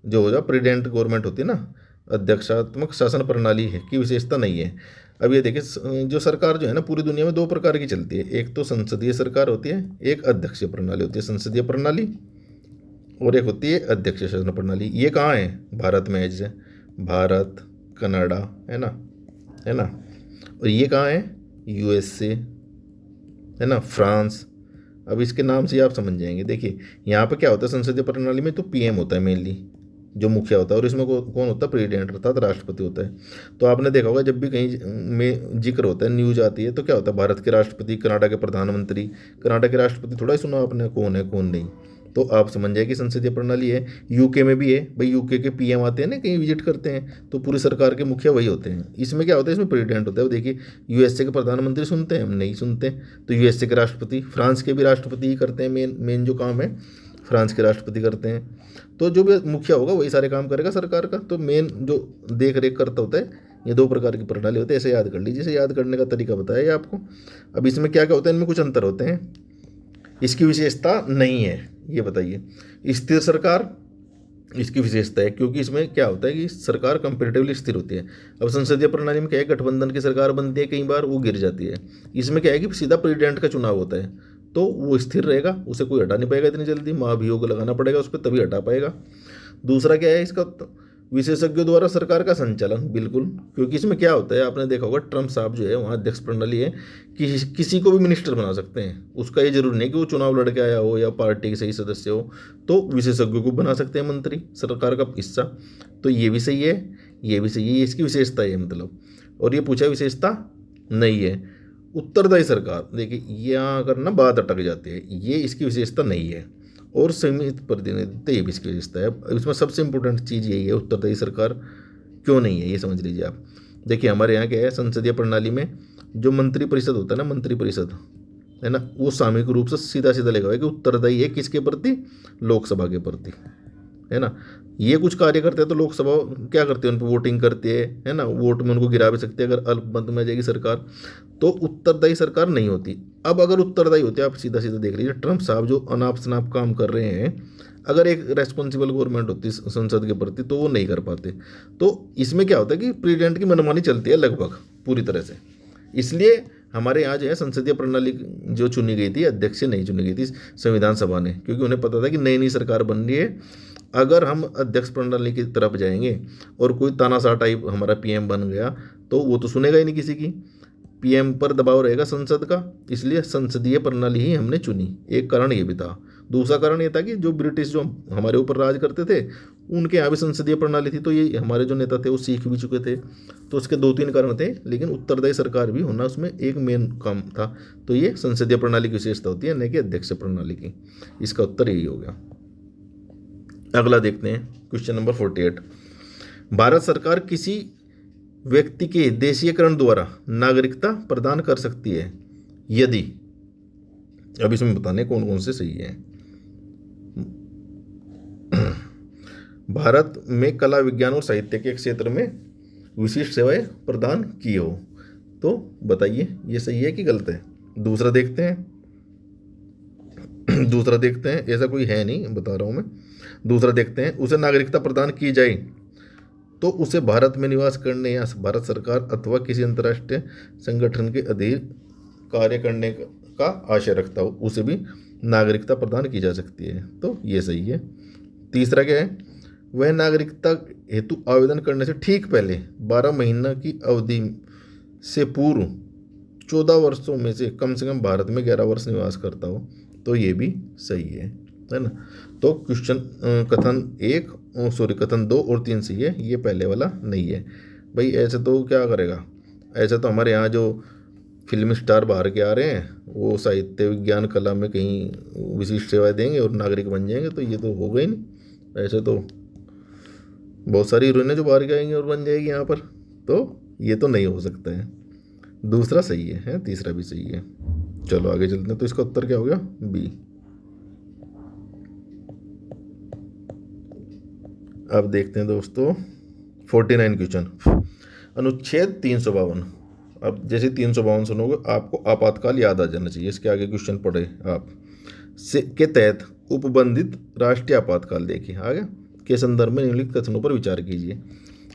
जो हो जाए प्रेसिडेंट गवर्नमेंट होती है ना, अध्यक्षात्मक शासन प्रणाली है की विशेषता नहीं है। अब ये देखिए जो सरकार जो है ना पूरी दुनिया में दो प्रकार की चलती है, एक तो संसदीय सरकार होती है, एक अध्यक्षीय प्रणाली होती है, संसदीय प्रणाली, और एक होती है अध्यक्षीय शासन प्रणाली। ये कहाँ है, भारत में है, जैसे भारत, कनाडा, है ना। और ये कहाँ है, यूएसए, है ना, फ्रांस। अब इसके नाम से आप समझ जाएंगे। देखिए यहाँ पे क्या होता है, संसदीय प्रणाली में तो पीएम होता है मेनली, जो मुखिया होता है, और इसमें कौन होता है, प्रेसिडेंट अर्थात राष्ट्रपति होता है। तो आपने देखा होगा जब भी कहीं में जिक्र होता है, न्यूज आती है, तो क्या होता है, भारत के राष्ट्रपति, कनाडा के प्रधानमंत्री। कनाडा के राष्ट्रपति थोड़ा ही सुना आपने कौन है कौन नहीं, तो आप समझ जाए कि संसदीय प्रणाली है। यूके में भी है भाई, यूके के पीएम आते हैं ना कहीं विजिट करते हैं, तो पूरी सरकार के मुखिया वही होते हैं। इसमें क्या होता है, इसमें प्रेसिडेंट होता है। वो देखिए यूएसए के प्रधानमंत्री सुनते हैं, हम नहीं सुनते। तो यूएसए के राष्ट्रपति, फ्रांस के भी राष्ट्रपति ही करते हैं, मेन जो काम है फ्रांस के राष्ट्रपति करते हैं। तो जो भी मुखिया होगा वही सारे काम करेगा सरकार का, तो मेन जो देख रेख करता होता है। ये दो प्रकार की प्रणाली होती है, ऐसे याद कर लीजिए, इसे याद करने का तरीका बताया ये आपको। अब इसमें क्या क्या होता है, इनमें कुछ अंतर होते हैं, इसकी विशेषता नहीं है, ये बताइए। स्थिर सरकार इसकी विशेषता है, क्योंकि इसमें क्या होता है कि सरकार कंपेरेटिवली स्थिर होती है। अब संसदीय प्रणाली में क्या है, गठबंधन की सरकार बनती है, कई बार वो गिर जाती है। इसमें क्या है कि सीधा प्रेसिडेंट का चुनाव होता है, तो वो स्थिर रहेगा, उसे कोई हटा नहीं पाएगा इतनी जल्दी, महाभियोग लगाना पड़ेगा उस पर तभी हटा पाएगा। दूसरा क्या है इसका, विशेषज्ञों द्वारा सरकार का संचालन, बिल्कुल, क्योंकि इसमें क्या होता है आपने देखा होगा, ट्रम्प साहब जो है वहाँ अध्यक्ष प्रणाली है कि किसी को भी मिनिस्टर बना सकते हैं, उसका ये जरूरी नहीं कि वो चुनाव लड़के आया हो या पार्टी के सही सदस्य हो, तो विशेषज्ञों को बना सकते हैं मंत्री, सरकार का हिस्सा। तो ये भी सही है, ये भी सही है, ये इसकी विशेषता है मतलब। और ये पूछा विशेषता नहीं है। उत्तरदायी सरकार, देखिए यहाँ अगर ना बात अटक जाती है, ये इसकी विशेषता नहीं है। और सीमित प्रतिनिधित्व, ये भी इसकी विशेषता है। अब इसमें सबसे इंपॉर्टेंट चीज़ यही है, उत्तरदायी सरकार क्यों नहीं है ये समझ लीजिए आप। देखिए हमारे यहाँ क्या है, संसदीय प्रणाली में जो मंत्री परिषद होता है ना, मंत्री परिषद है ना, वो सामूहिक रूप से सीधा सीधा लिखा हुआ है कि उत्तरदायी है किसके प्रति, लोकसभा के प्रति, है ना। ये कुछ कार्य करते हैं तो लोकसभा क्या करती है, उन पर वोटिंग करती है ना, वोट में उनको गिरा भी सकती है अगर अल्पमत में जाएगी सरकार, तो उत्तरदायी सरकार नहीं होती। अब अगर उत्तरदायी होती है, आप सीधा सीधा देख लीजिए, ट्रम्प साहब जो अनाप शनाप काम कर रहे हैं, अगर एक रेस्पॉन्सिबल गवर्नमेंट होती संसद के प्रति तो वो नहीं कर पाते। तो इसमें क्या होता है कि प्रेसिडेंट की मनमानी चलती है लगभग पूरी तरह से। इसलिए हमारे यहाँ जो है संसदीय प्रणाली जो चुनी गई थी, अध्यक्ष नहीं चुनी गई थी संविधान सभा ने, क्योंकि उन्हें पता था कि नई नई सरकार बन रही है, अगर हम अध्यक्ष प्रणाली की तरफ जाएंगे और कोई तानाशाह टाइप हमारा पीएम बन गया, तो वो तो सुनेगा ही नहीं किसी की, पीएम पर दबाव रहेगा संसद का। इसलिए संसदीय प्रणाली ही हमने चुनी, एक कारण ये भी था। दूसरा कारण ये था कि जो ब्रिटिश जो हमारे ऊपर राज करते थे, उनके यहाँ भी संसदीय प्रणाली थी, तो ये हमारे जो नेता थे वो सीख भी चुके थे। तो उसके दो तीन कारण थे, लेकिन उत्तरदायी सरकार भी होना उसमें एक मेन काम था। तो ये संसदीय प्रणाली की विशेषता होती है, न कि अध्यक्ष प्रणाली की। इसका उत्तर यही हो गया। अगला देखते हैं क्वेश्चन नंबर 48। भारत सरकार किसी व्यक्ति के देशीयकरण द्वारा नागरिकता प्रदान कर सकती है यदि, अब इसमें बताने कौन कौन से सही है। भारत में कला, विज्ञान और साहित्य के क्षेत्र में विशिष्ट सेवाएं प्रदान की हो, तो बताइए ये सही है कि गलत है। दूसरा देखते हैं, ऐसा कोई है नहीं, बता रहा हूं मैं। दूसरा देखते हैं, उसे नागरिकता प्रदान की जाए तो उसे भारत में निवास करने या भारत सरकार अथवा किसी अंतर्राष्ट्रीय संगठन के अधीन कार्य करने का आशय रखता हो, उसे भी नागरिकता प्रदान की जा सकती है, तो ये सही है। तीसरा क्या है, वह नागरिकता हेतु आवेदन करने से ठीक पहले 12 महीना की अवधि से पूर्व 14 वर्षों में से कम भारत में 11 वर्ष निवास करता हो, तो ये भी सही है ना। तो क्वेश्चन कथन 2 और 3 सही है, ये पहले वाला नहीं है भाई। ऐसे तो क्या करेगा, ऐसे तो हमारे यहाँ जो फिल्म स्टार बाहर के आ रहे हैं, वो साहित्य विज्ञान कला में कहीं विशिष्ट सेवाएं देंगे और नागरिक बन जाएंगे, तो ये तो होगा ही नहीं। ऐसे तो बहुत सारी हीरोइनें जो बाहर के आएंगी और बन जाएगी यहाँ पर, तो ये तो नहीं हो सकता है। दूसरा सही है, तीसरा भी सही है। चलो आगे चलते हैं। तो इसका उत्तर क्या हो गया? बी। अब देखते हैं दोस्तों 49 क्वेश्चन। अनुच्छेद 352। अब जैसे 352 सुनोगे आपको आपातकाल याद आ जाना चाहिए। इसके आगे क्वेश्चन पढ़े आप से के तहत उपबंधित राष्ट्रीय आपातकाल देखिए आगे के संदर्भ में निम्नलिखित कथनों पर विचार कीजिए।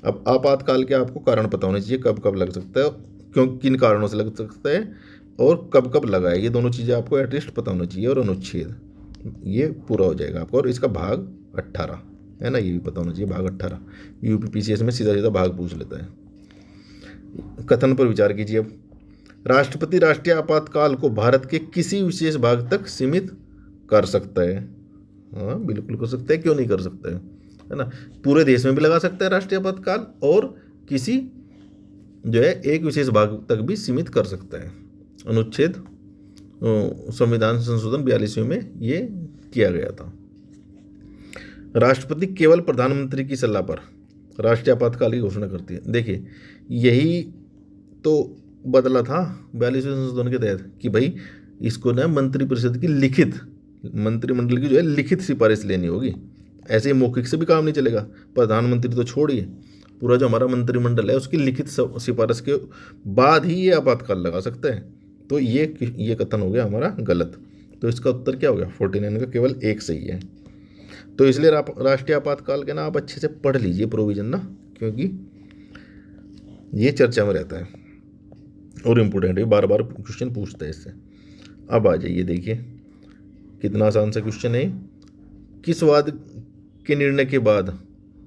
अब आपातकाल के आपको कारण पता होने चाहिए, कब कब लग सकता है, क्यों, किन कारणों से लग सकता है और कब कब लगा है, ये दोनों चीज़ें आपको एटलीस्ट पता होना चाहिए। और अनुच्छेद ये पूरा हो जाएगा आपको। और इसका भाग 18 है ना, ये भी पता होना चाहिए, भाग 18। यूपीपीसीएस में सीधा सीधा भाग पूछ लेता है। कथन पर विचार कीजिए। अब राष्ट्रपति राष्ट्रीय आपातकाल को भारत के किसी विशेष भाग तक सीमित कर सकता है। हाँ बिल्कुल कर सकता है, क्यों नहीं कर सकता है ना। पूरे देश में भी लगा सकता है राष्ट्रीय आपातकाल, और किसी जो है एक विशेष भाग तक भी सीमित कर सकता है। अनुच्छेद संविधान संशोधन 42 में ये किया गया था। राष्ट्रपति केवल प्रधानमंत्री की सलाह पर राष्ट्रीय आपातकाल की घोषणा करती है। देखिए यही तो बदला था 42वें संशोधन के तहत कि भाई इसको ना मंत्रिपरिषद की लिखित, मंत्रिमंडल की जो है लिखित सिफारिश लेनी होगी। ऐसे ही मौखिक से भी काम नहीं चलेगा। प्रधानमंत्री तो छोड़िए, पूरा जो हमारा मंत्रिमंडल है उसकी लिखित सिफारिश के बाद ही ये आपातकाल लगा सकता है। तो ये कथन हो गया हमारा गलत। तो इसका उत्तर क्या हो गया? 49 का केवल एक सही है। तो इसलिए राष्ट्रीय आपातकाल के ना आप अच्छे से पढ़ लीजिए प्रोविजन ना, क्योंकि ये चर्चा में रहता है और इम्पोर्टेंट है, बार बार क्वेश्चन पूछता है इससे। अब आ जाइए, देखिए कितना आसान सा क्वेश्चन है। किस वाद के निर्णय के बाद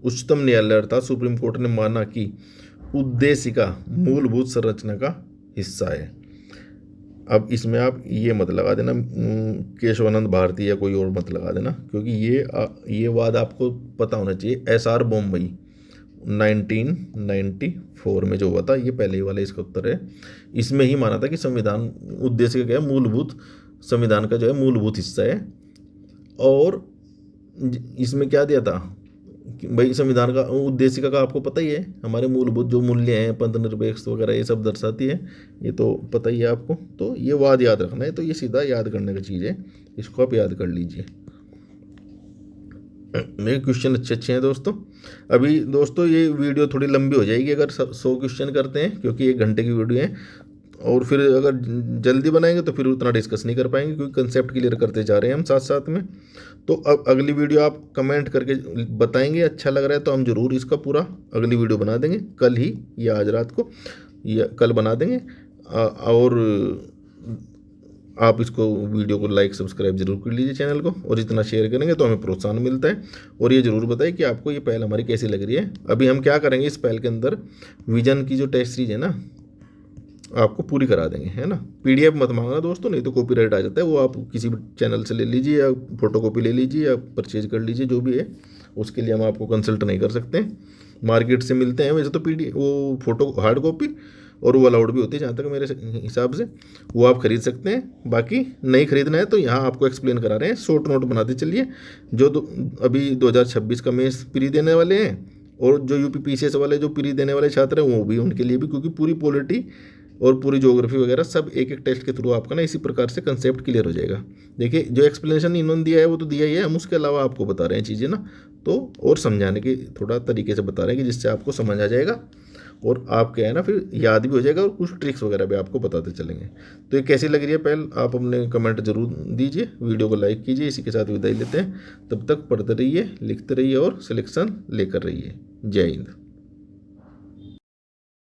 उच्चतम न्यायालय अर्थात सुप्रीम कोर्ट ने माना कि उद्देशिका मूलभूत संरचना का हिस्सा है? अब इसमें आप ये मत लगा देना केशवानंद भारती या कोई और मत लगा देना, क्योंकि ये वाद आपको पता होना चाहिए। SR बॉम्बई 1994 में जो हुआ था, ये पहले ही वाला इसका उत्तर है। इसमें ही माना था कि संविधान उद्देश्य क्या है, मूलभूत, संविधान का जो है मूलभूत हिस्सा है। और इसमें क्या दिया था कि भाई संविधान का उद्देशिका का आपको पता ही है, हमारे मूलभूत जो मूल्य हैं, पंथनिरपेक्ष वगैरह ये सब दर्शाती है, ये तो पता ही है आपको। तो ये वाद याद रखना है, तो ये सीधा याद करने की चीज़ है, इसको आप याद कर लीजिए। मेरे क्वेश्चन अच्छे हैं दोस्तों। अभी दोस्तों ये वीडियो थोड़ी लंबी हो जाएगी अगर 100 क्वेश्चन करते हैं, क्योंकि 1 घंटे की वीडियो है। और फिर अगर जल्दी बनाएंगे तो फिर उतना डिस्कस नहीं कर पाएंगे, क्योंकि कंसेप्ट क्लियर करते जा रहे हैं हम साथ साथ में। तो अब अगली वीडियो आप कमेंट करके बताएंगे अच्छा लग रहा है तो हम ज़रूर इसका पूरा अगली वीडियो बना देंगे, कल ही या आज रात को या कल बना देंगे। और आप इसको वीडियो को लाइक सब्सक्राइब जरूर कर लीजिए चैनल को, और जितना शेयर करेंगे तो हमें प्रोत्साहन मिलता है। और ये ज़रूर बताएं कि आपको ये पहल हमारी कैसी लग रही है। अभी हम क्या करेंगे, इस पहल के अंदर विजन की जो टेस्ट सीरीज है ना आपको पूरी करा देंगे, है ना। PDF मत मांगना दोस्तों, नहीं तो कॉपीराइट आ जाता है। वो आप किसी भी चैनल से ले लीजिए या फोटोकॉपी ले लीजिए या परचेज कर लीजिए, जो भी है। उसके लिए हम आपको कंसल्ट नहीं कर सकते, मार्केट से मिलते हैं वैसे तो PDF वो फोटो हार्ड कॉपी, और वो अलाउड भी होती है जहाँ तक मेरे हिसाब से, वो आप खरीद सकते हैं। बाकी नहीं खरीदना है तो यहाँ आपको एक्सप्लेन करा रहे हैं, शॉर्ट नोट बनाते चलिए। जो अभी 2026 का मेंस प्री देने वाले हैं, और जो UPPCS वाले जो प्री देने वाले छात्र हैं वो भी, उनके लिए भी, क्योंकि पूरी पॉलिटी और पूरी ज्योग्राफी वगैरह सब एक टेस्ट के थ्रू आपका ना इसी प्रकार से कंसेप्ट क्लियर हो जाएगा। देखिए जो एक्सप्लेनेशन इन्होंने दिया है वो तो दिया ही है, हम उसके अलावा आपको बता रहे हैं चीज़ें ना, तो और समझाने के थोड़ा तरीके से बता रहे हैं कि जिससे आपको समझ आ जाएगा और आप क्या है ना फिर याद भी हो जाएगा, और कुछ ट्रिक्स वगैरह भी आपको बताते चलेंगे। तो ये कैसी लग रही है पहल, आप अपने कमेंट जरूर दीजिए, वीडियो को लाइक कीजिए। इसी के साथ विदाई लेते हैं, तब तक पढ़ते रहिए, लिखते रहिए और सिलेक्शन लेकर रहिए। जय हिंद।